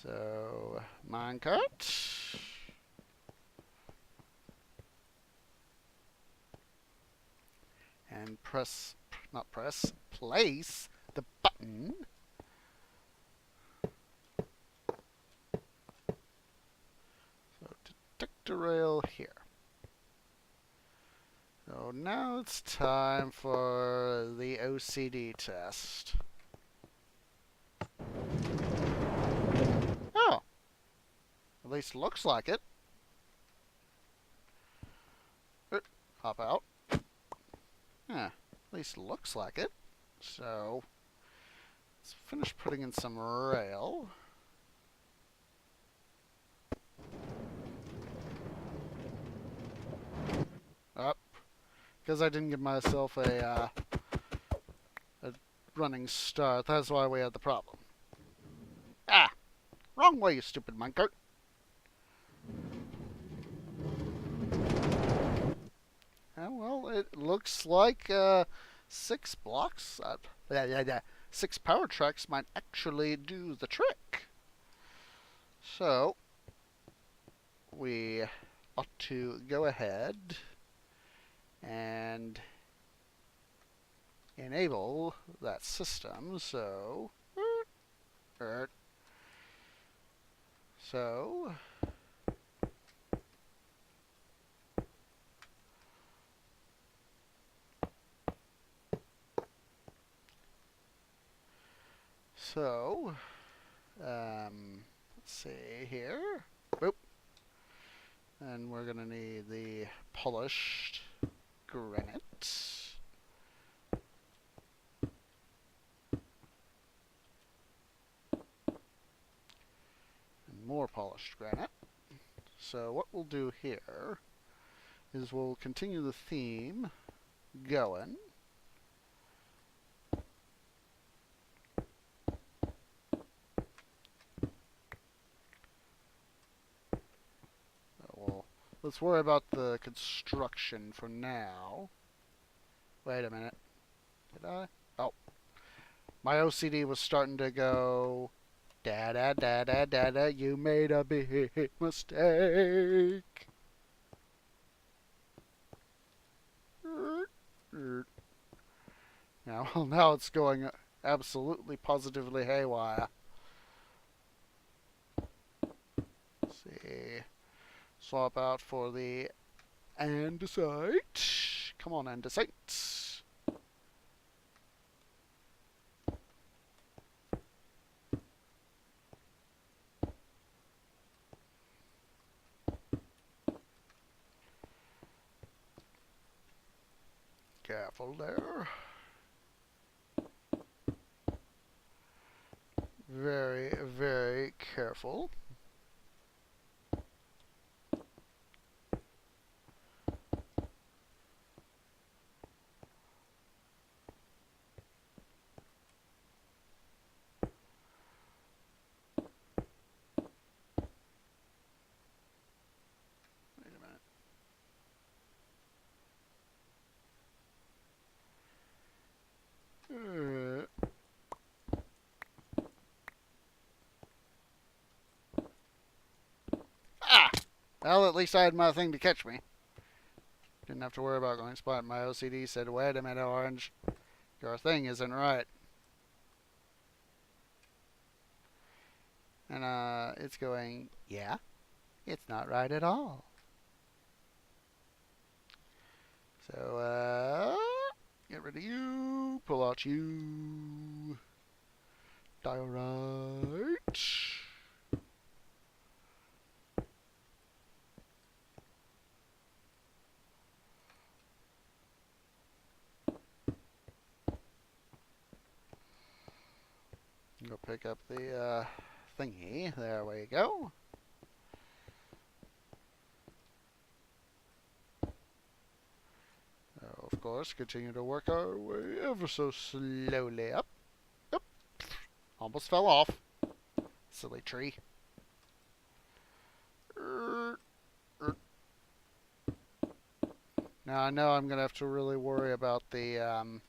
So, minecart. And place the button. So, detector rail here. So now it's time for the OCD test. Oh, at least looks like it. Hop out. Yeah, at least looks like it. So, let's finish putting in some rail. Up. Because I didn't give myself a running start. That's why we had the problem. Ah! Wrong way, you stupid minecart. Well, it looks like 6 blocks. 6 power tracks might actually do the trick. So, we ought to go ahead and enable that system. So, let's see here. Boop. And we're going to need the polished granite. And more polished granite. So what we'll do here is we'll continue the theme going. Let's worry about the construction for now. Wait a minute. Did I? Oh. My OCD was starting to go, da-da-da-da-da-da, you made a big mistake. Now it's going absolutely positively haywire. Let's see. Swap out for the andesite. Come on, andesite. Careful there. Very, very careful. Ah! Well, at least I had my thing to catch me. Didn't have to worry about going spot. My OCD said, wait a minute, Orange. Your thing isn't right. And it's going, yeah, it's not right at all. So, get rid of you. Pull out you. Diorite. Go pick up the thingy. There we go. So, of course, continue to work our way ever so slowly up. Up. Almost fell off. Silly tree. Now I know I'm going to have to really worry about the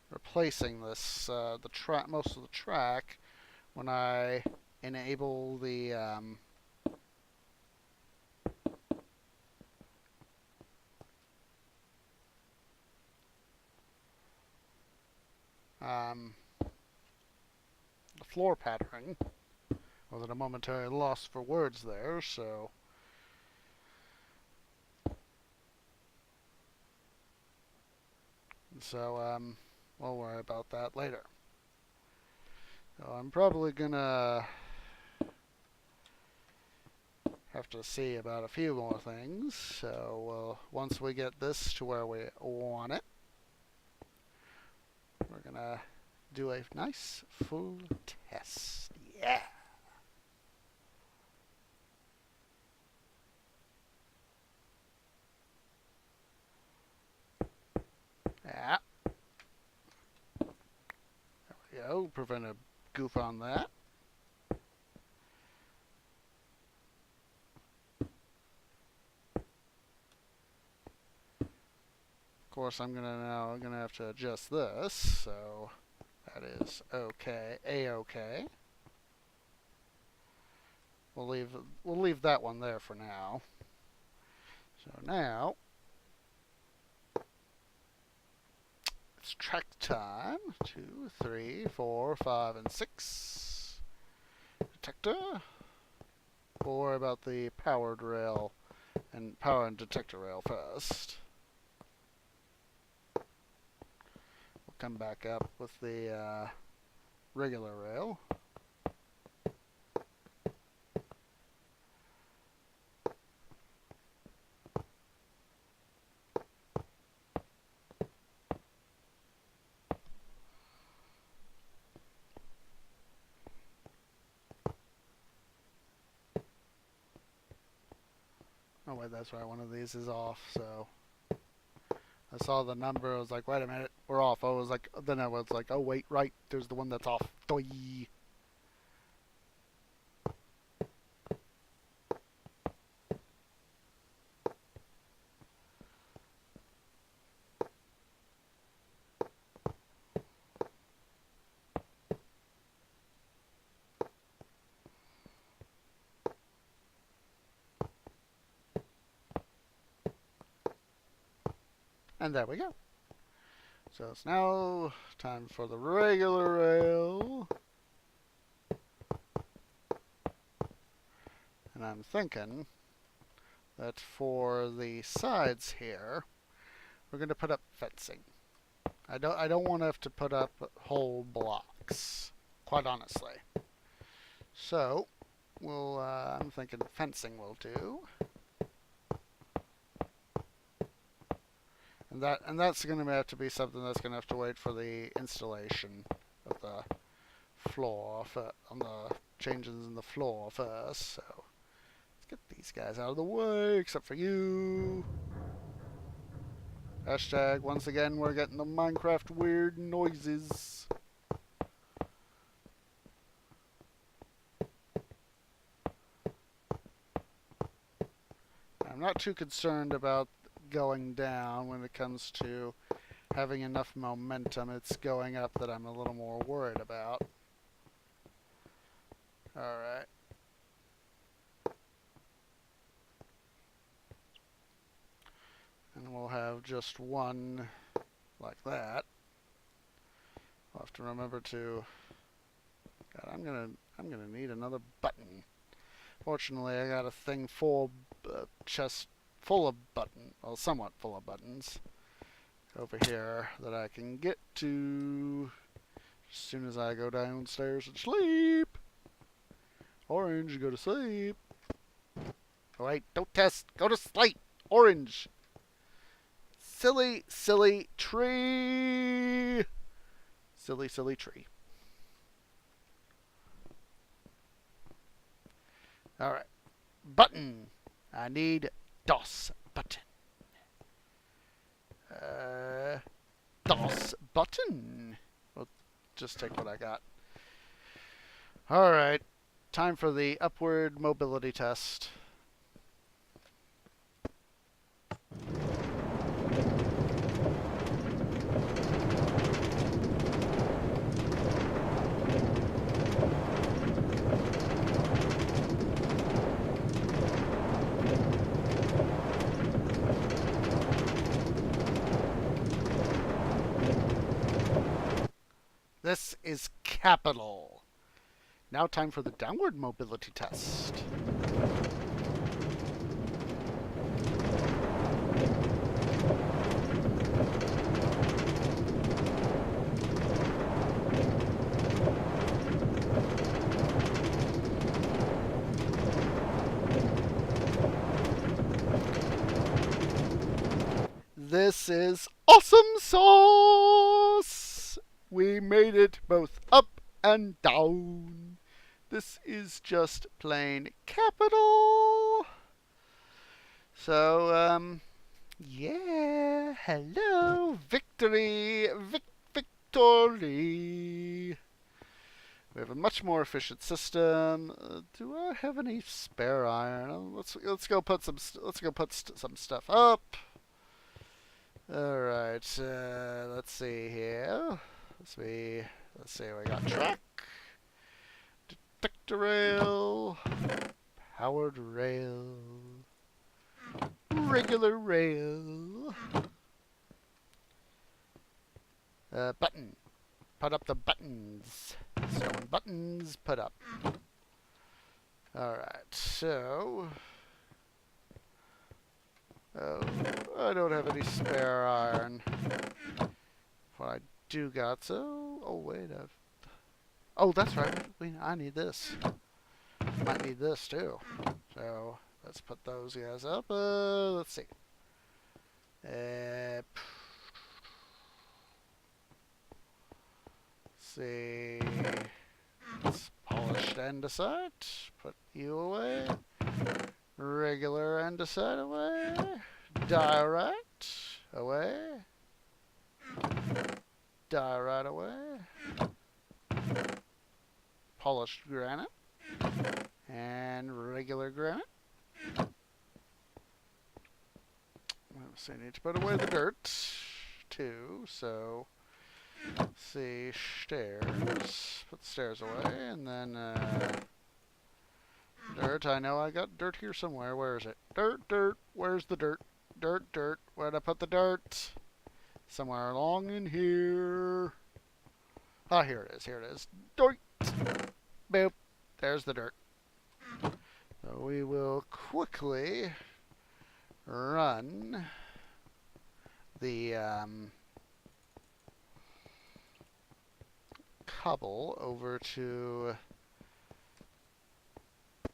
replacing this, the track, most of the track, when I enable the floor patterning. I was at a momentary loss for words there, so we'll worry about that later. So I'm probably gonna have to see about a few more things. So once we get this to where we want it, we're gonna do a nice full test. Yeah. Yeah. There we go. Prevent a goof on that. Of course, I'm gonna have to adjust this. So that is okay. A-okay. We'll leave that one there for now. So now it's track time. 2, 3, 4, 5, and 6. Detector. We'll worry about the powered rail and power and detector rail first. We'll come back up with the regular rail. Oh wait, that's right, one of these is off, so I saw the number, I was like, wait a minute, we're off. I was like, then I was like, oh wait, right, there's the one that's off. Doi. And there we go. So it's now time for the regular rail. And I'm thinking that for the sides here, we're going to put up fencing. I don't want to have to put up whole blocks, quite honestly. So I'm thinking fencing will do. And that's going to have to be something that's going to have to wait for the installation of the floor on the changes in the floor first. So let's get these guys out of the way, except for you. Hashtag, once again, we're getting the Minecraft weird noises. I'm not too concerned about going down when it comes to having enough momentum. It's going up that I'm a little more worried about. Alright. And we'll have just one like that. I'll have to remember to... God, I'm gonna need another button. Fortunately, I got a thing full, chest full of well, somewhat full of buttons over here that I can get to as soon as I go downstairs and sleep. Orange, go to sleep. Oh, wait, don't test. Go to sleep. Orange. Silly, silly tree. Silly, silly tree. Alright. Button. I need DOS button. DOS button. We'll just take what I got. Alright, time for the upward mobility test. This is capital. Now time for the downward mobility test. This is awesome sauce! We made it both up and down. This is just plain capital. So, yeah, hello, victory, victory. We have a much more efficient system. Do I have any spare iron? Let's go put some some stuff up. All right, let's see here. Let's see. We got track, detector rail, powered rail, regular rail, button. Put up the buttons. Stone buttons. Put up. All right. So. Oh, I don't have any spare iron. What I do got, so... Oh, wait. Oh, that's right. I need this. Might need this, too. So, let's put those guys up. Let's see. Let's see. It's polished andesite. Put you away. Regular andesite away. Diorite away. Diorite away. Polished granite. And regular granite. So I need to put away the dirt too. So let's see, stairs. Put the stairs away, and then dirt. I know I got dirt here somewhere. Where is it? Dirt. Where's the dirt? Dirt. Where'd I put the dirt? Somewhere along in here. Ah, here it is. Dirt. Boop. There's the dirt. So we will quickly run the cobble over to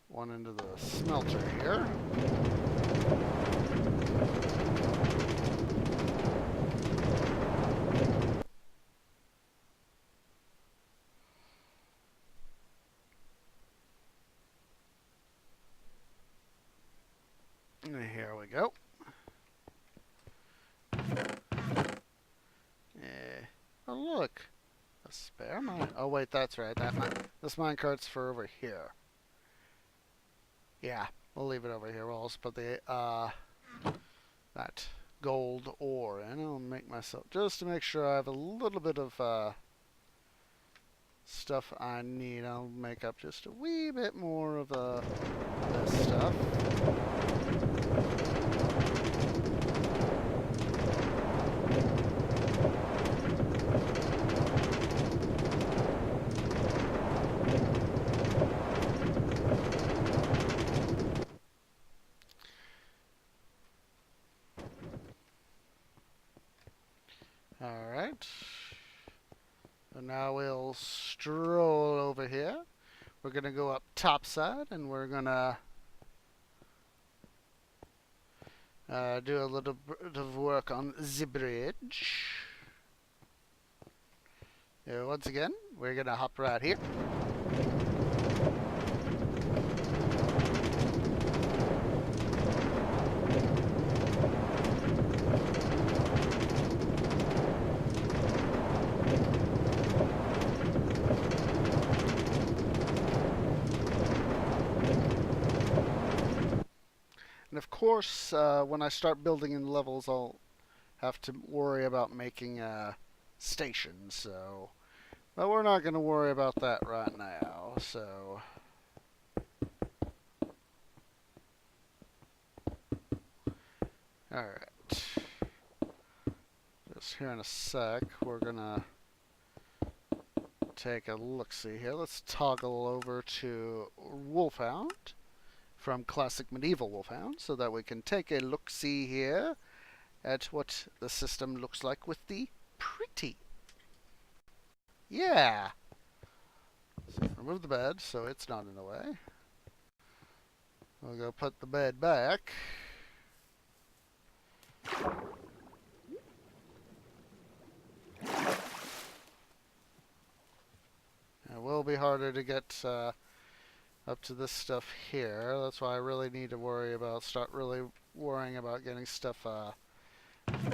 one end of the smelter here. And here we go. Oh look, a spare mine. Oh wait, that's right. This minecart's for over here. Yeah, we'll leave it over here. We'll also put the that gold ore in. I'll make myself just to make sure I have a little bit of stuff I need. I'll make up just a wee bit more of this stuff. Alright, so now we'll stroll over here. We're going to go up topside and we're going to do a little bit of work on the bridge. Once again, we're going to hop right here. course, when I start building in levels, I'll have to worry about making stations. So, but we're not going to worry about that right now. So, all right. Just here in a sec, we're gonna take a look-see here. Let's toggle over to Wolfhound from Classic Medieval Wolfhound so that we can take a look-see here at what the system looks like with the pretty. Yeah! So remove the bed so it's not in the way. We'll go put the bed back. It will be harder to get up to this stuff here. That's why I really need to start really worrying about getting stuff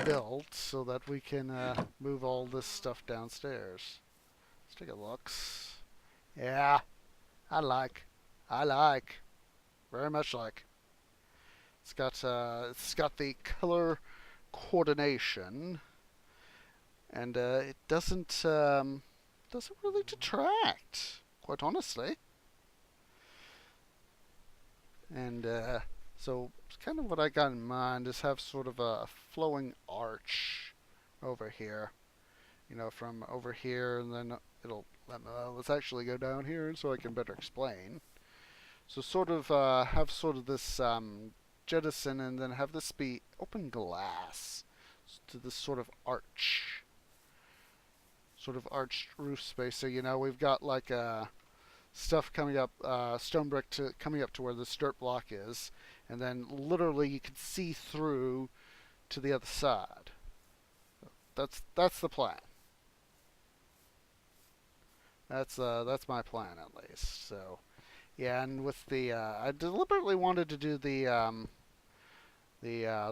built so that we can move all this stuff downstairs. Let's take a look. Yeah, I like, very much like. It's got the color coordination, and it doesn't really detract, quite honestly. And so kind of what I got in mind is have sort of a flowing arch over here. You know, from over here, and then let's actually go down here so I can better explain. So sort of have sort of this jettison, and then have this be open glass to this sort of arch. Sort of arched roof space. So, you know, we've got like stuff coming up, stone brick coming up to where this dirt block is, and then literally you can see through to the other side. That's the plan. That's my plan at least. So, yeah, and with the I deliberately wanted to do the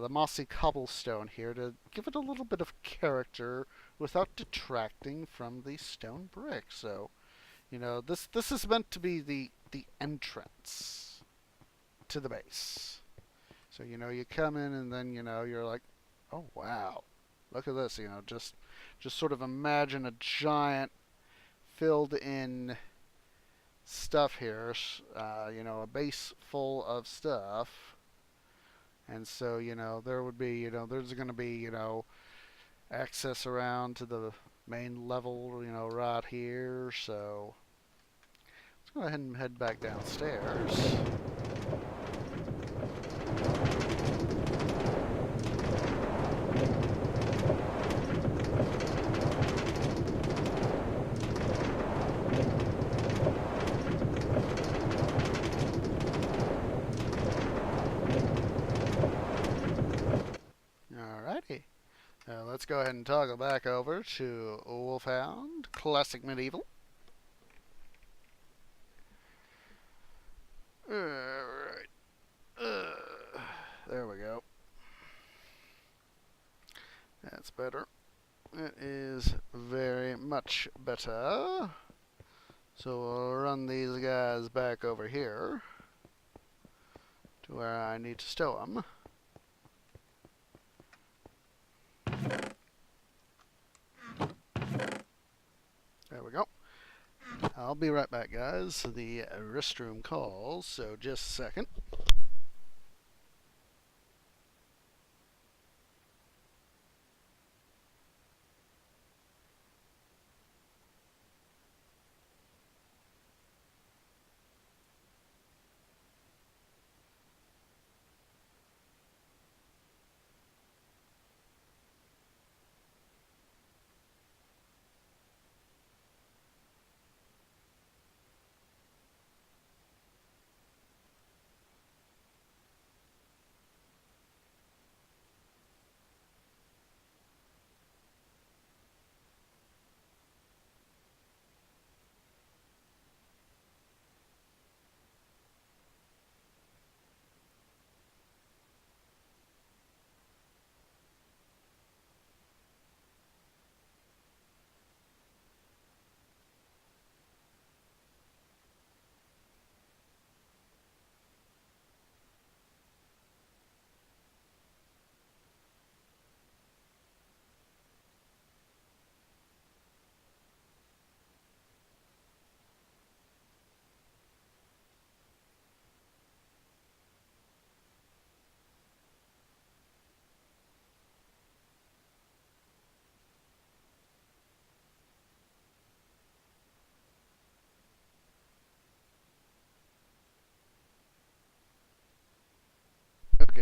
mossy cobblestone here to give it a little bit of character without detracting from the stone brick. So, you know, this is meant to be the entrance to the base. So, you know, you come in and then, you know, you're like, oh wow, look at this. You know, just sort of imagine a giant filled in stuff here, you know, a base full of stuff. And so, you know, there would be, you know, there's going to be, you know, access around to the main level, you know, right here. So let's go ahead and head back downstairs. Alrighty. Let's go ahead and toggle back over to Wolfhound Classic Medieval. Alright. There we go. That's better. It is very much better. So we'll run these guys back over here to where I need to stow them. There we go. I'll be right back, guys. The restroom calls, so just a second.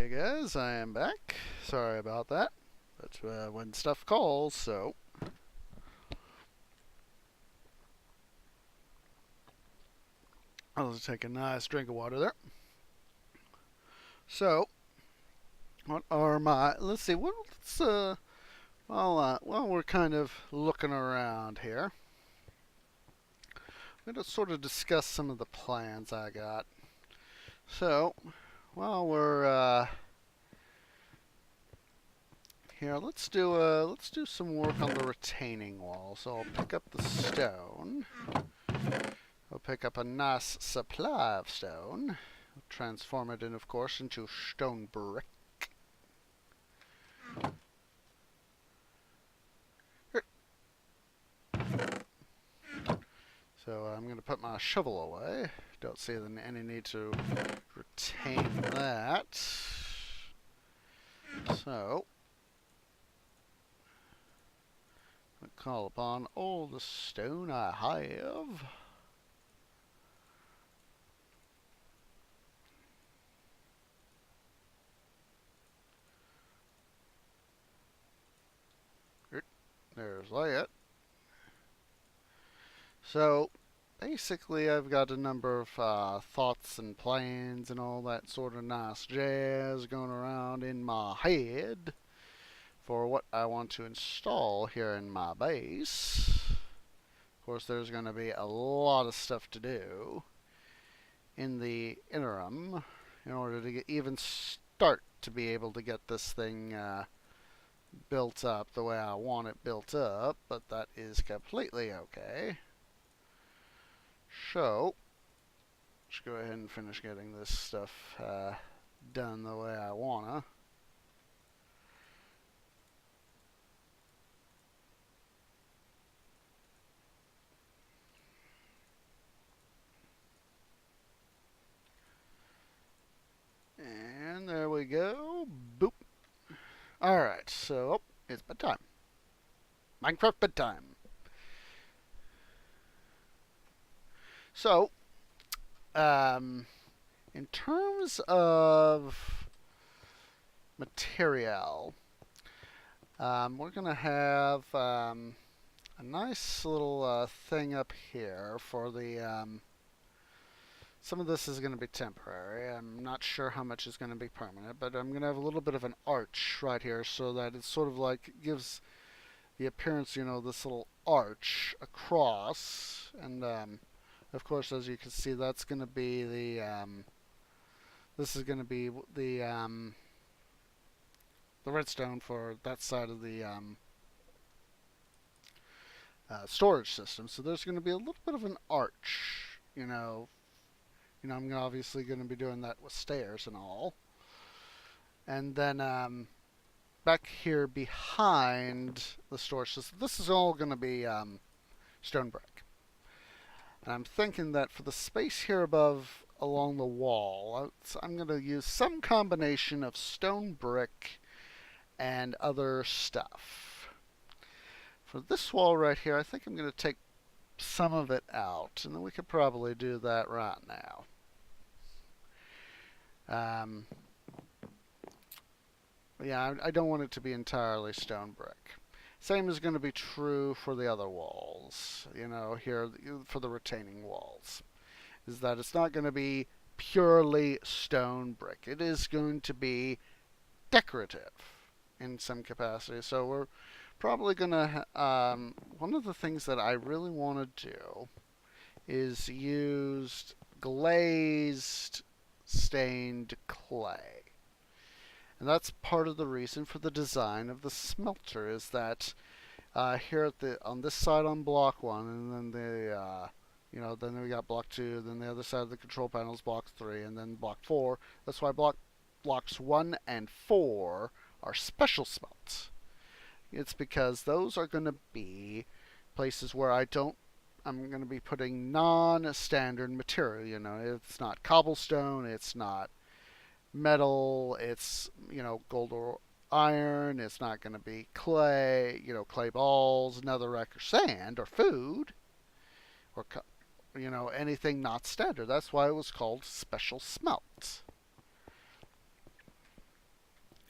Okay, guys, I am back. Sorry about that. But when stuff calls, so. I'll just take a nice drink of water there. So, what are my. Let's see, while we're kind of looking around here, I'm going to sort of discuss some of the plans I got. So, while we're here, let's do some work on the retaining wall. So I'll pick up the stone. I'll pick up a nice supply of stone. Transform it in, of course, into stone brick. So I'm going to put my shovel away. Don't see any need to retain that. So, I'll call upon all the stone I have. There's that. So, basically, I've got a number of thoughts and plans and all that sort of nice jazz going around in my head for what I want to install here in my base. Of course, there's going to be a lot of stuff to do in the interim in order to even start to be able to get this thing built up the way I want it built up, but that is completely okay. So, let's go ahead and finish getting this stuff done the way I wanna. And there we go. Boop. Alright, so it's bedtime. Minecraft bedtime. So, in terms of material, we're going to have a nice little thing up here for the... some of this is going to be temporary. I'm not sure how much is going to be permanent, but I'm going to have a little bit of an arch right here so that it's sort of like gives the appearance, you know, this little arch across. And of course, as you can see, that's going to be the this is going to be the redstone for that side of the storage system. So there's going to be a little bit of an arch, you know. I'm obviously going to be doing that with stairs and all. And then back here behind the storage system, this is all going to be stone brick. And I'm thinking that for the space here above along the wall, I'm going to use some combination of stone brick and other stuff. For this wall right here, I think I'm going to take some of it out, and then we could probably do that right now. Yeah, I don't want it to be entirely stone brick. Same is going to be true for the other walls, you know, here for the retaining walls. Is that it's not going to be purely stone brick. It is going to be decorative in some capacity. So we're probably going to... one of the things that I really want to do is use glazed stained clay. And that's part of the reason for the design of the smelter, is that here on this side on block 1, and then then we got block 2, then the other side of the control panel is block 3, and then block 4. That's why blocks 1 and 4 are special smelts. It's because those are going to be places where I'm going to be putting non-standard material. You know, it's not cobblestone, it's not metal, it's, gold or iron, it's not going to be clay, clay balls, netherrack or sand or food or, anything not standard. That's why it was called special smelt.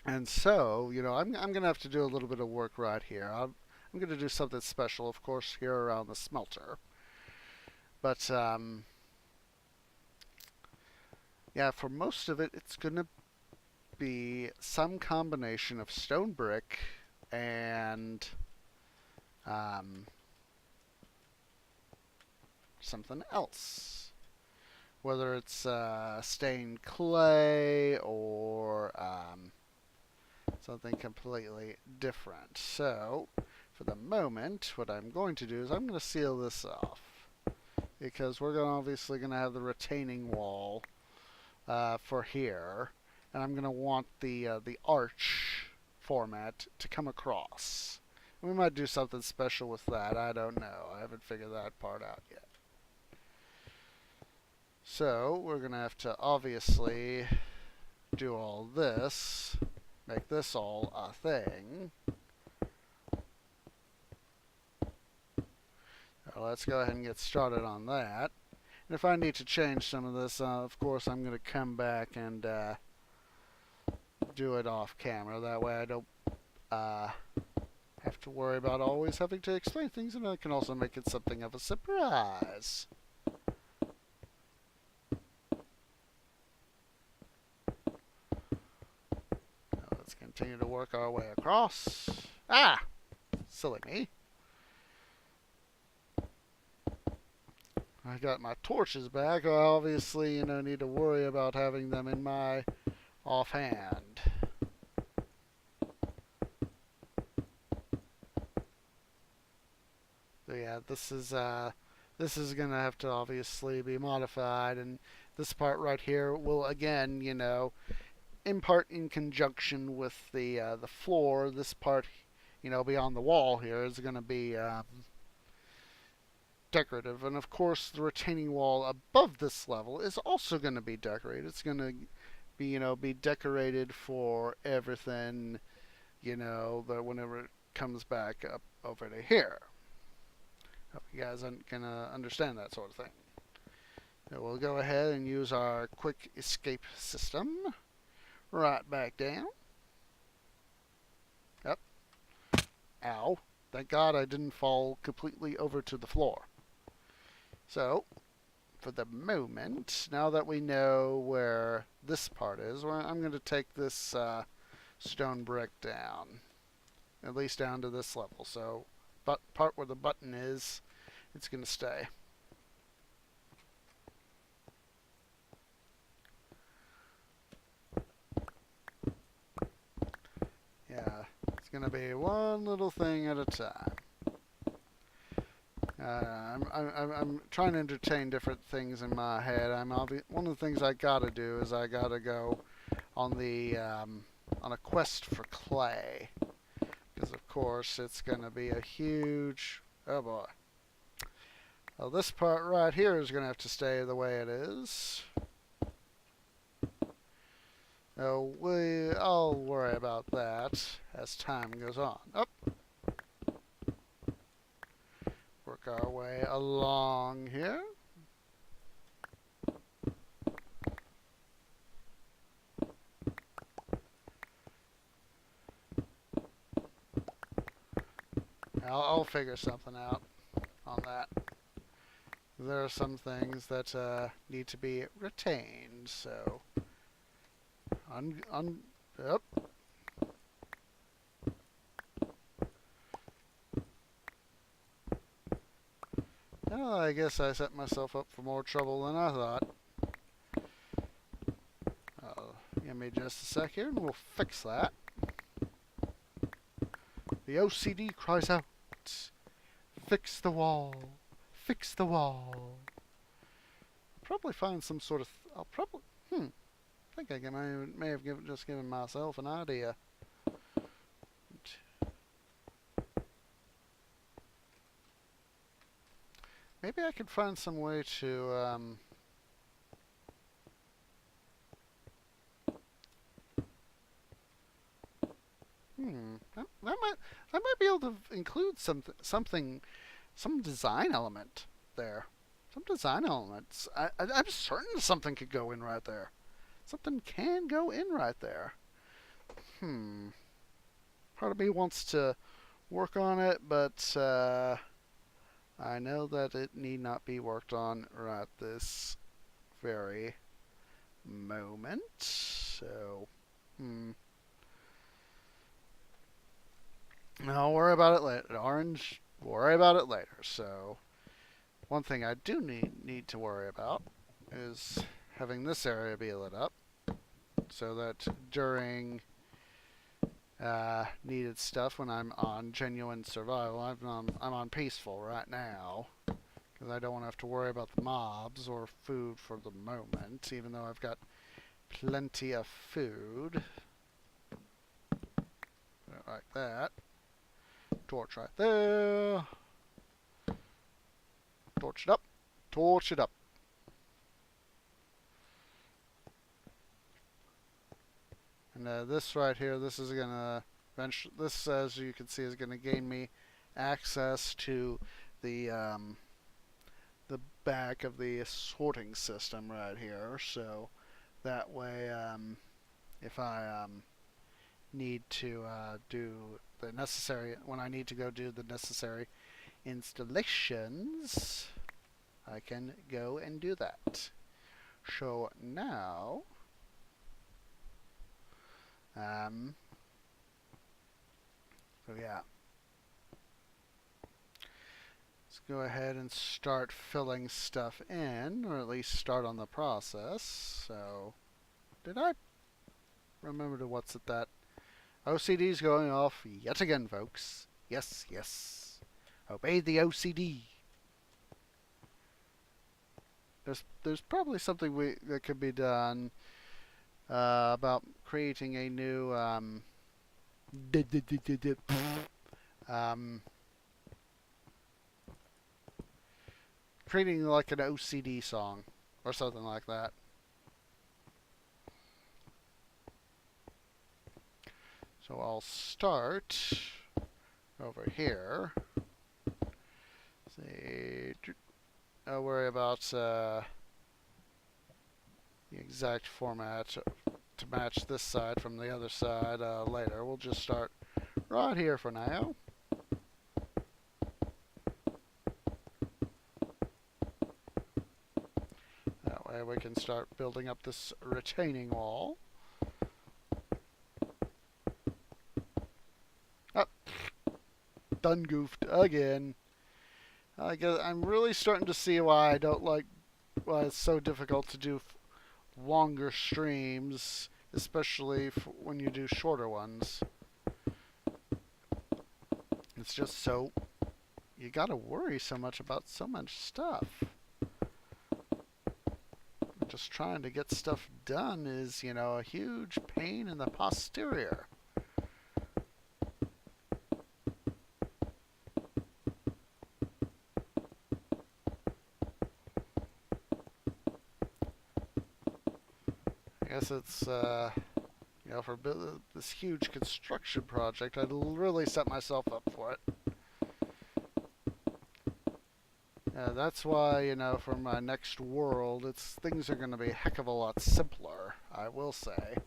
And so, you know, I'm going to have to do a little bit of work right here. I'm going to do something special, of course, here around the smelter. But, yeah, for most of it, it's going to be some combination of stone brick and um, something else. Whether it's stained clay or something completely different. So, for the moment, what I'm going to do is I'm going to seal this off. Because we're obviously going to have the retaining wall for here. And I'm going to want the arch format to come across. We might do something special with that. I don't know. I haven't figured that part out yet. So we're going to have to obviously do all this, make this all a thing. So let's go ahead and get started on that. And if I need to change some of this, of course I'm going to come back and do it off camera. That way I don't have to worry about always having to explain things, and I can also make it something of a surprise. Now let's continue to work our way across. Ah! Silly me. I got my torches back. I obviously, you know, need to worry about having them in my offhand. So yeah, this is gonna have to obviously be modified, and this part right here will again, you know, in part in conjunction with the floor. This part, you know, beyond the wall here is gonna be decorative, and of course the retaining wall above this level is also going to be decorated. It's going to be, you know, be decorated for everything, you know, that whenever it comes back up over to here. Hope you guys can understand that sort of thing. So we'll go ahead and use our quick escape system. Right back down. Yep. Ow. Thank God I didn't fall completely over to the floor. So, for the moment, now that we know where this part is, I'm going to take this stone brick down, at least down to this level. So, but part where the button is, it's going to stay. Yeah, it's going to be one little thing at a time. I'm trying to entertain different things in my head. One of the things I gotta do is I gotta go on on a quest for clay, because of course it's gonna be a huge, oh boy. Well, this part right here is gonna have to stay the way it is. I'll worry about that as time goes on. Oh. Work our way along here. I'll figure something out on that. There are some things that need to be retained, so yep. Well, I guess I set myself up for more trouble than I thought. Give me just a sec here and we'll fix that. The OCD cries out, fix the wall, fix the wall. I'll probably find some sort of, I think I may have just given myself an idea. Maybe I could find some way to, I might be able to include some design element there. Some design elements. I'm certain something could go in right there. Something can go in right there. Part of me wants to work on it, but I know that it need not be worked on right this very moment. So, I'll worry about it later. Orange, worry about it later. So, one thing I do need to worry about is having this area be lit up, so that during needed stuff when I'm on genuine survival, I'm on peaceful right now, because I don't want to have to worry about the mobs or food for the moment, even though I've got plenty of food. Like that. Torch right there. Torch it up. Torch it up. And this right here, this is gonna this, as you can see, is gonna gain me access to the back of the sorting system right here. So that way, if I need to do the necessary, when I need to go do the necessary installations, I can go and do that. So now, so yeah, let's go ahead and start filling stuff in, or at least start on the process. So, did I remember to what's it that? OCD's going off yet again, folks. Yes, yes. Obey the OCD. There's probably something that could be done about creating a new creating like an OCD song or something like that. So I'll start over here. Say, I'll worry about the exact format to match this side from the other side later. We'll just start right here for now. That way we can start building up this retaining wall. Oh, done goofed again. I guess I'm really starting to see why I don't like why it's so difficult to do longer streams, especially when you do shorter ones. It's just so, you gotta worry so much about so much stuff. Just trying to get stuff done is, you know, a huge pain in the posterior. I guess it's, you know, for this huge construction project, I'd really set myself up for it. That's why, you know, for my next world, things are going to be a heck of a lot simpler, I will say.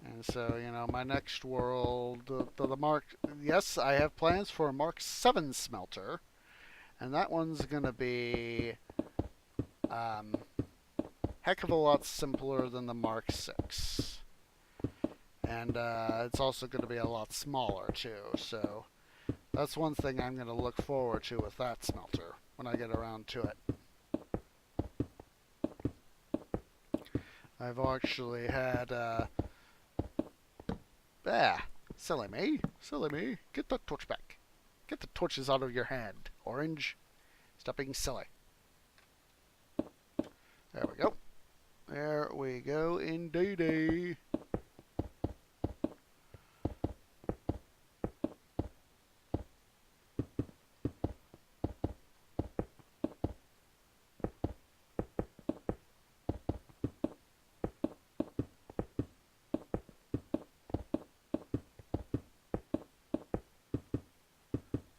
And so, you know, my next world, the Mark, yes, I have plans for a Mark 7 smelter, and that one's going to be heck of a lot simpler than the Mark 6. And it's also going to be a lot smaller too, so that's one thing I'm going to look forward to with that smelter when I get around to it. I've actually had silly me, get that torch back. Get the torches out of your hand, Orange. Stop being silly. There we go. There we go, indeedy.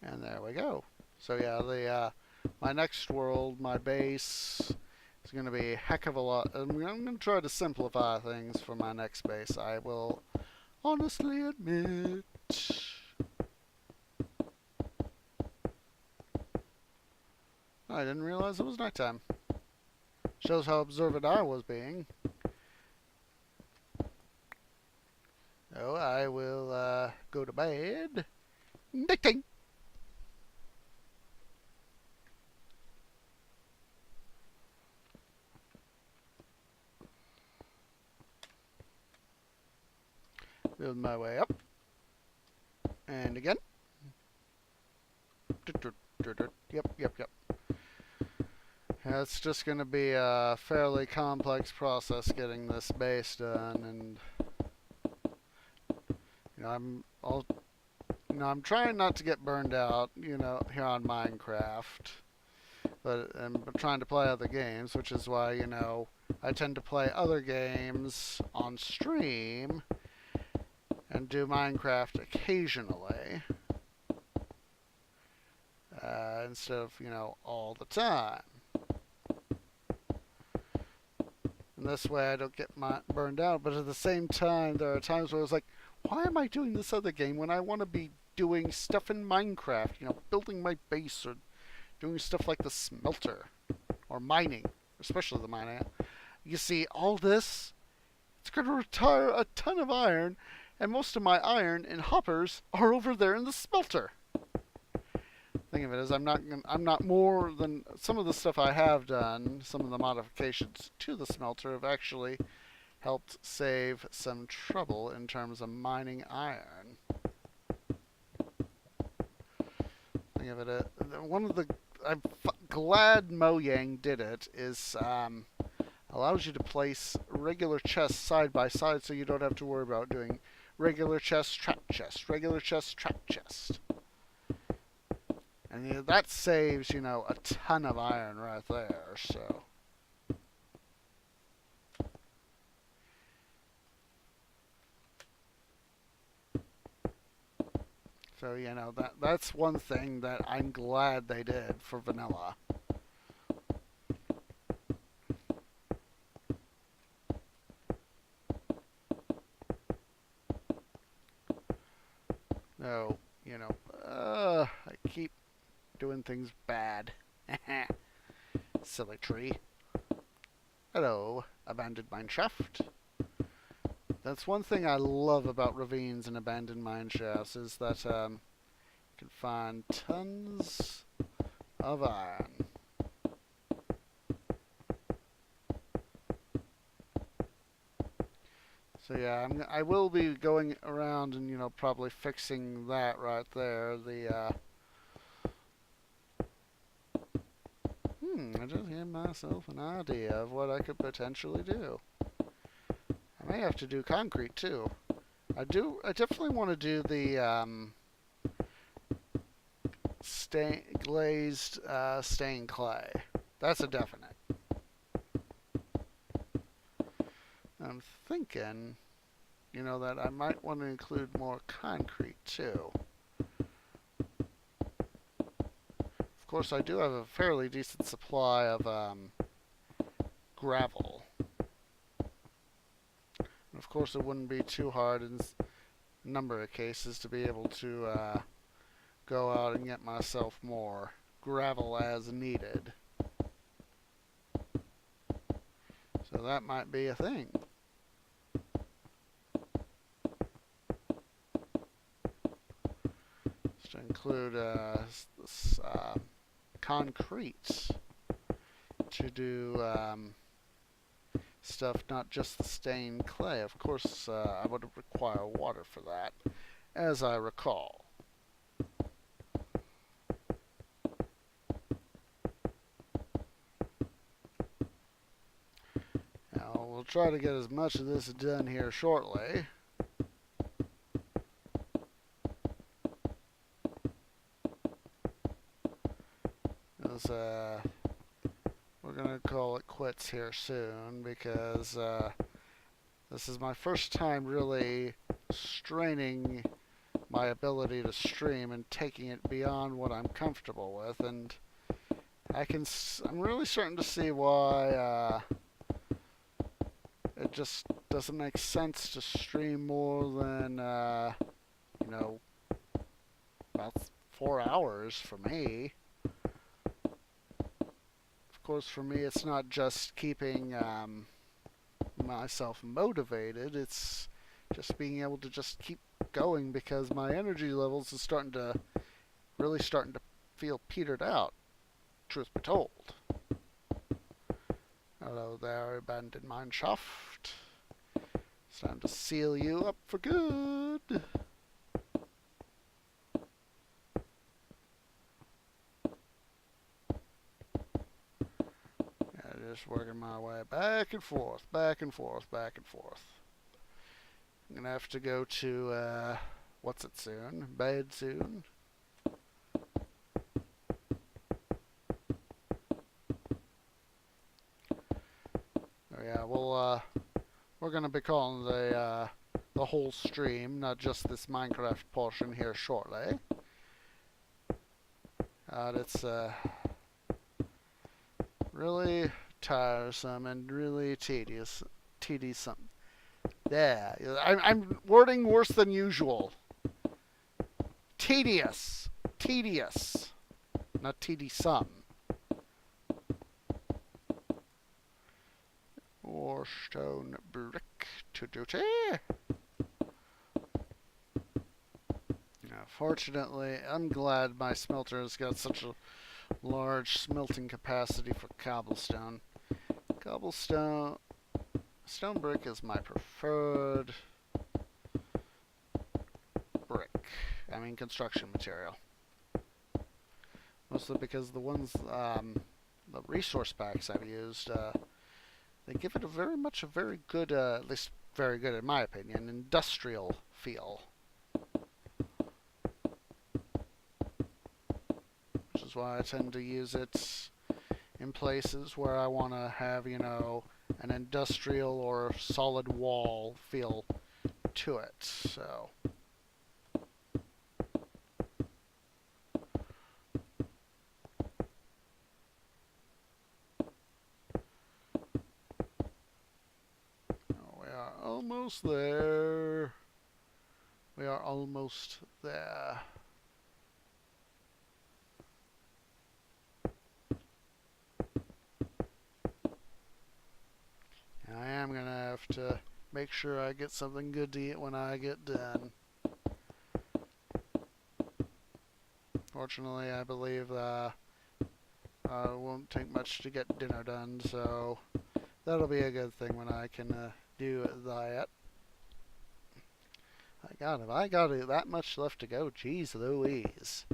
And there we go. So yeah, my next world, my base, is going to be a heck of a lot. I'm going to try to simplify things for my next base, I will honestly admit. I didn't realize it was nighttime. Shows how observant I was being. Oh, I will go to bed. Nighttime. Build my way up. And again. Yep, yep, yep. Yeah, it's just going to be a fairly complex process getting this base done, and I'm trying not to get burned out, here on Minecraft, but I'm trying to play other games, which is why, I tend to play other games on stream and do Minecraft occasionally, instead of, all the time. And this way I don't get burned out, but at the same time, there are times where I was like, why am I doing this other game when I want to be doing stuff in Minecraft, building my base or doing stuff like the smelter or mining, especially the mining. You see, all this, it's going to retire a ton of iron, and most of my iron and hoppers are over there in the smelter. Thing of it is, I'm not more than some of the stuff I have done. Some of the modifications to the smelter have actually helped save some trouble in terms of mining iron. Thing of it, one of the I'm glad Mojang did it is allows you to place regular chests side by side, so you don't have to worry about doing regular chest, trap chest, regular chest, trap chest. And that saves, a ton of iron right there, so. So, that's one thing that I'm glad they did for vanilla. No, I keep doing things bad. Silly tree. Hello, abandoned mineshaft. That's one thing I love about ravines and abandoned mineshafts is that you can find tons of iron. So yeah, I will be going around and probably fixing that right there. I just gave myself an idea of what I could potentially do. I may have to do concrete too. I definitely want to do the glazed stained clay. That's a definite. I'm thinking, that I might want to include more concrete too. Of course, I do have a fairly decent supply of gravel. And of course, it wouldn't be too hard in a number of cases to be able to go out and get myself more gravel as needed. So that might be a thing. Just to include concrete to do stuff, not just the stained clay. Of course, I would require water for that, as I recall. Now, we'll try to get as much of this done here shortly. As, we're going to call it quits here soon, because this is my first time really straining my ability to stream and taking it beyond what I'm comfortable with, and I'm really starting to see why it just doesn't make sense to stream more than you know, about 4 hours for me. Of course, for me, it's not just keeping myself motivated. It's just being able to just keep going because my energy levels is really starting to feel petered out. Truth be told. Hello there, abandoned mineshaft. It's time to seal you up for good. Just working my way back and forth, back and forth, back and forth. I'm gonna have to go to what's it soon? Bed soon. Oh yeah, we're gonna be calling the whole stream, not just this Minecraft portion here shortly. It's really tiresome and really tedious. Yeah, I'm wording worse than usual. Tedious, not tedious. Or stone brick to duty. Fortunately, I'm glad my smelter has got such a large smelting capacity for cobblestone. Stone brick is my preferred construction material. Mostly because the ones, the resource packs I've used, they give it a very good, at least very good in my opinion, industrial feel. Which is why I tend to use it in places where I want to have, an industrial or solid wall feel to it. So. We are almost there. We are almost there. I am going to have to make sure I get something good to eat when I get done. Fortunately, I believe it won't take much to get dinner done, so that'll be a good thing when I can do that. Have I got that much left to go? Jeez Louise.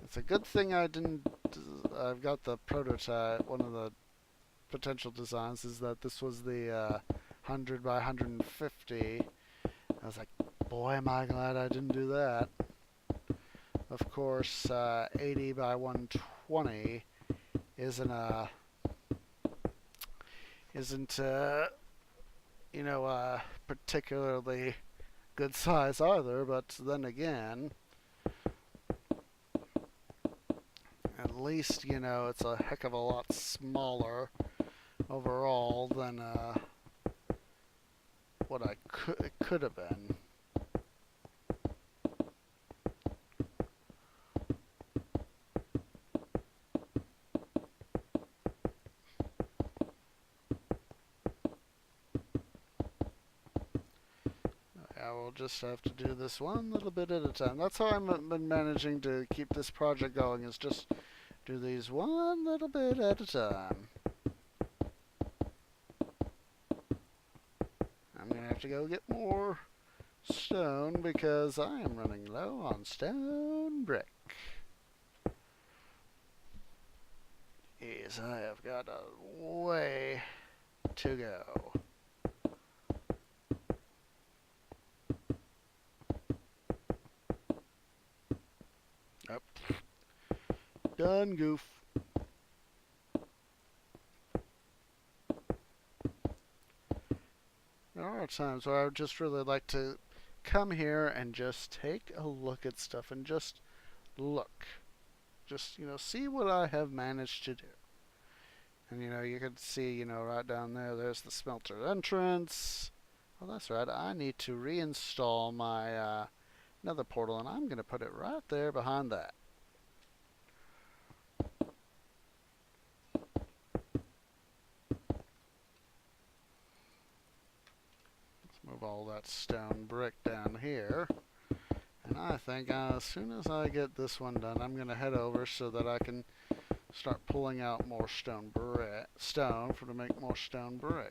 It's a good thing I've got the prototype. One of the potential designs is that this was the 100 by 150. I was like, boy, am I glad I didn't do that. Of course, 80 by 120 isn't particularly good size either, but then again, at least, it's a heck of a lot smaller overall than what it could have been. We'll just have to do this one little bit at a time. That's how I've been managing to keep this project going, is just do these one little bit at a time. I'm going to have to go get more stone because I am running low on stone brick. Yes, I have got a way to go. Done, goof. There are times where I would just really like to come here and just take a look at stuff and just look. Just, see what I have managed to do. And, you can see, right down there, there's the smelter entrance. Well, that's right. I need to reinstall my nether portal, and I'm going to put it right there behind that. Let's move all that stone brick down here. And I think as soon as I get this one done, I'm going to head over so that I can start pulling out more stone to make more stone brick.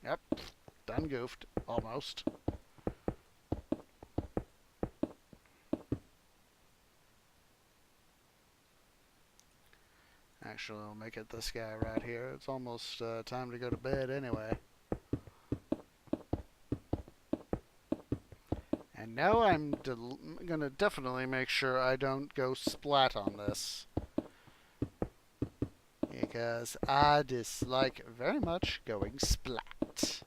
Yep, done goofed, almost. Actually, I'll make it this guy right here. It's almost time to go to bed anyway. And now I'm going to definitely make sure I don't go splat on this. Because I dislike very much going splat.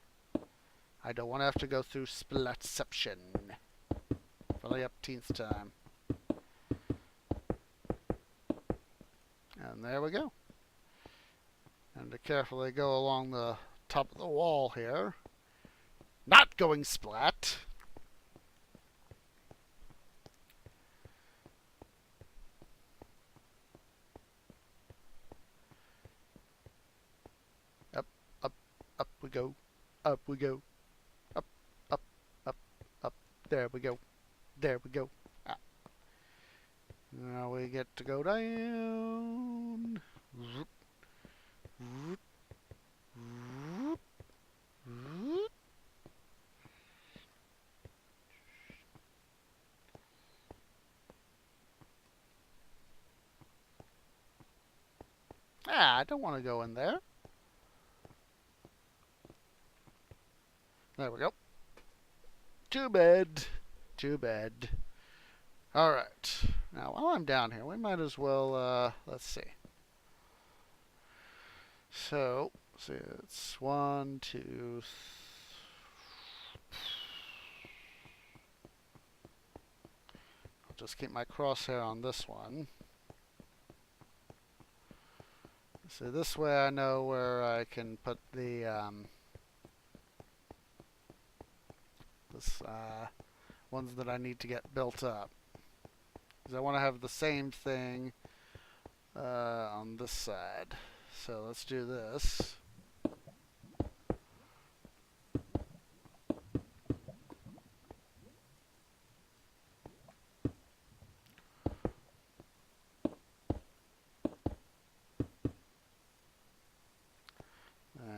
I don't want to have to go through splatception for the upteenth time. And there we go. And to carefully go along the top of the wall here. Not going splat. Up we go, up we go, up, up, up, up, there we go, there we go. Ah. Now we get to go down. I don't want to go in there. There we go. Too bad. Too bad. Alright. Now, while I'm down here, we might as well, let's see. So, it's 1, 2, I'll just keep my crosshair on this one. So this way I know where I can put the, ones that I need to get built up. Because I want to have the same thing on this side. So let's do this.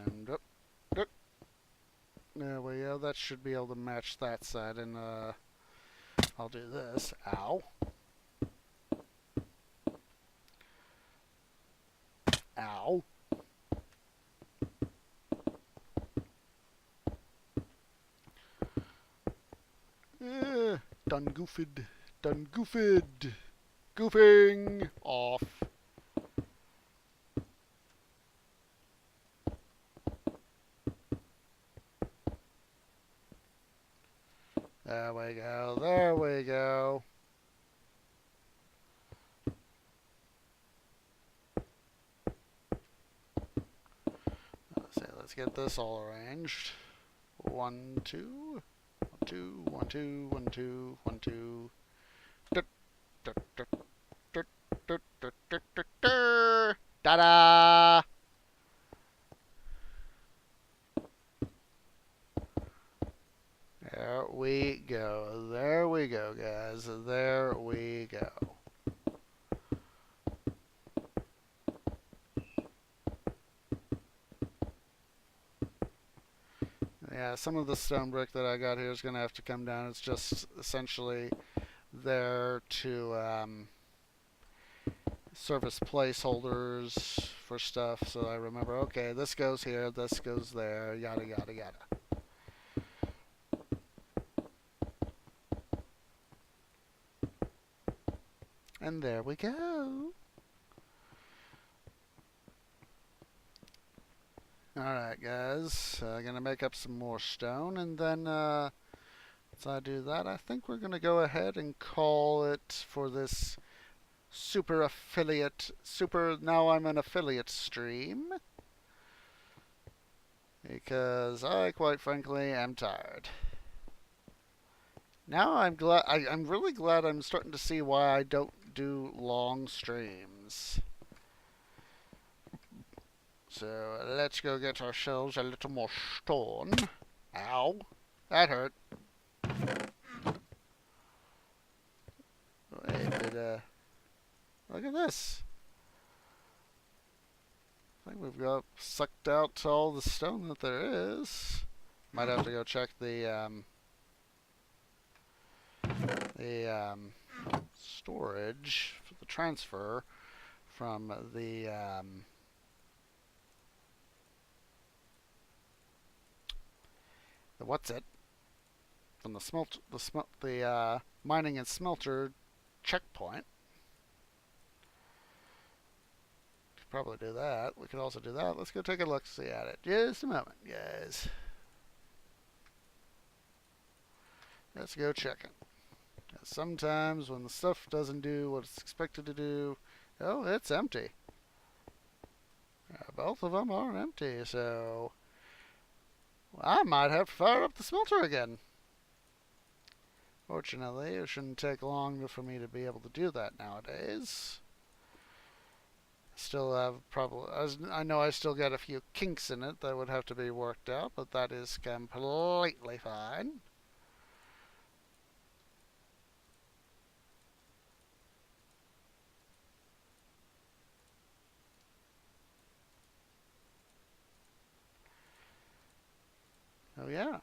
And there we go. That should be able to match that side. And I'll do this. Ow. Ow. Done goofed. Done goofed. Goofing off. There we go. There we go. Let's get this all arranged. 1, 2, 1, 2, 1, 2, 1, 2, 1, 2. Ta-da! There we go. There we go, guys. There we go. Yeah, some of the stone brick that I got here is going to have to come down. It's just essentially there to serve as placeholders for stuff. So I remember, okay, this goes here, this goes there, yada, yada, yada. And there we go. Alright, guys. Gonna make up some more stone, and then Once I do that, I think we're going to go ahead and call it for this now I'm an affiliate stream. Because I, quite frankly, am tired. Now I'm really glad I'm starting to see why I don't do long streams. So let's go get ourselves a little more stone. Ow. That hurt. Wait, look at this. I think we've got sucked out all the stone that there is. Might have to go check the storage for the transfer from the what's it? From the mining and smelter checkpoint. Could probably do that. We could also do that. Let's go take a look see at it. Just a moment, guys. Let's go check it. Sometimes when the stuff doesn't do what it's expected to do, oh, it's empty. Both of them are empty, so I might have to fire up the smelter again. Fortunately, it shouldn't take long for me to be able to do that nowadays. Still have I know I still got a few kinks in it that would have to be worked out, but that is completely fine. Oh yeah.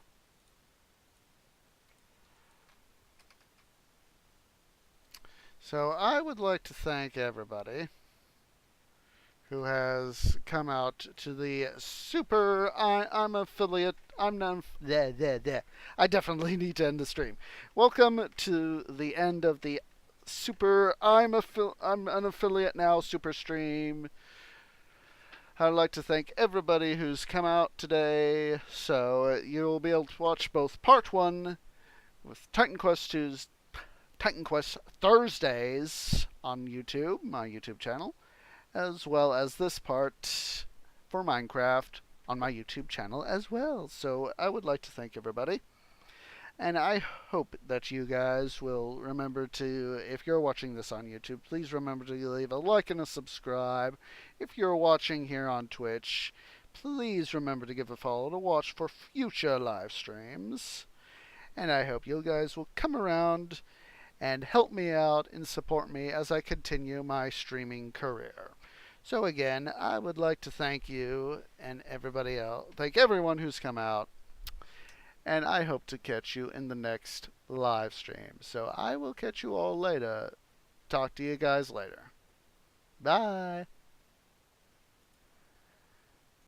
So I would like to thank everybody who has come out to the I'm affiliate. I'm non. I definitely need to end the stream. Welcome to the end of the I'm an affiliate now super stream. I'd like to thank everybody who's come out today. So you'll be able to watch both part 1 with Titan Quest Thursdays on YouTube, my YouTube channel, as well as this part for Minecraft on my YouTube channel as well. So I would like to thank everybody. And I hope that you guys will remember to, if you're watching this on YouTube, please remember to leave a like and a subscribe. If you're watching here on Twitch, please remember to give a follow to watch for future live streams. And I hope you guys will come around and help me out and support me as I continue my streaming career. So again, I would like to thank you and everybody else, thank everyone who's come out, and I hope to catch you in the next live stream. So I will catch you all later. Talk to you guys later. Bye.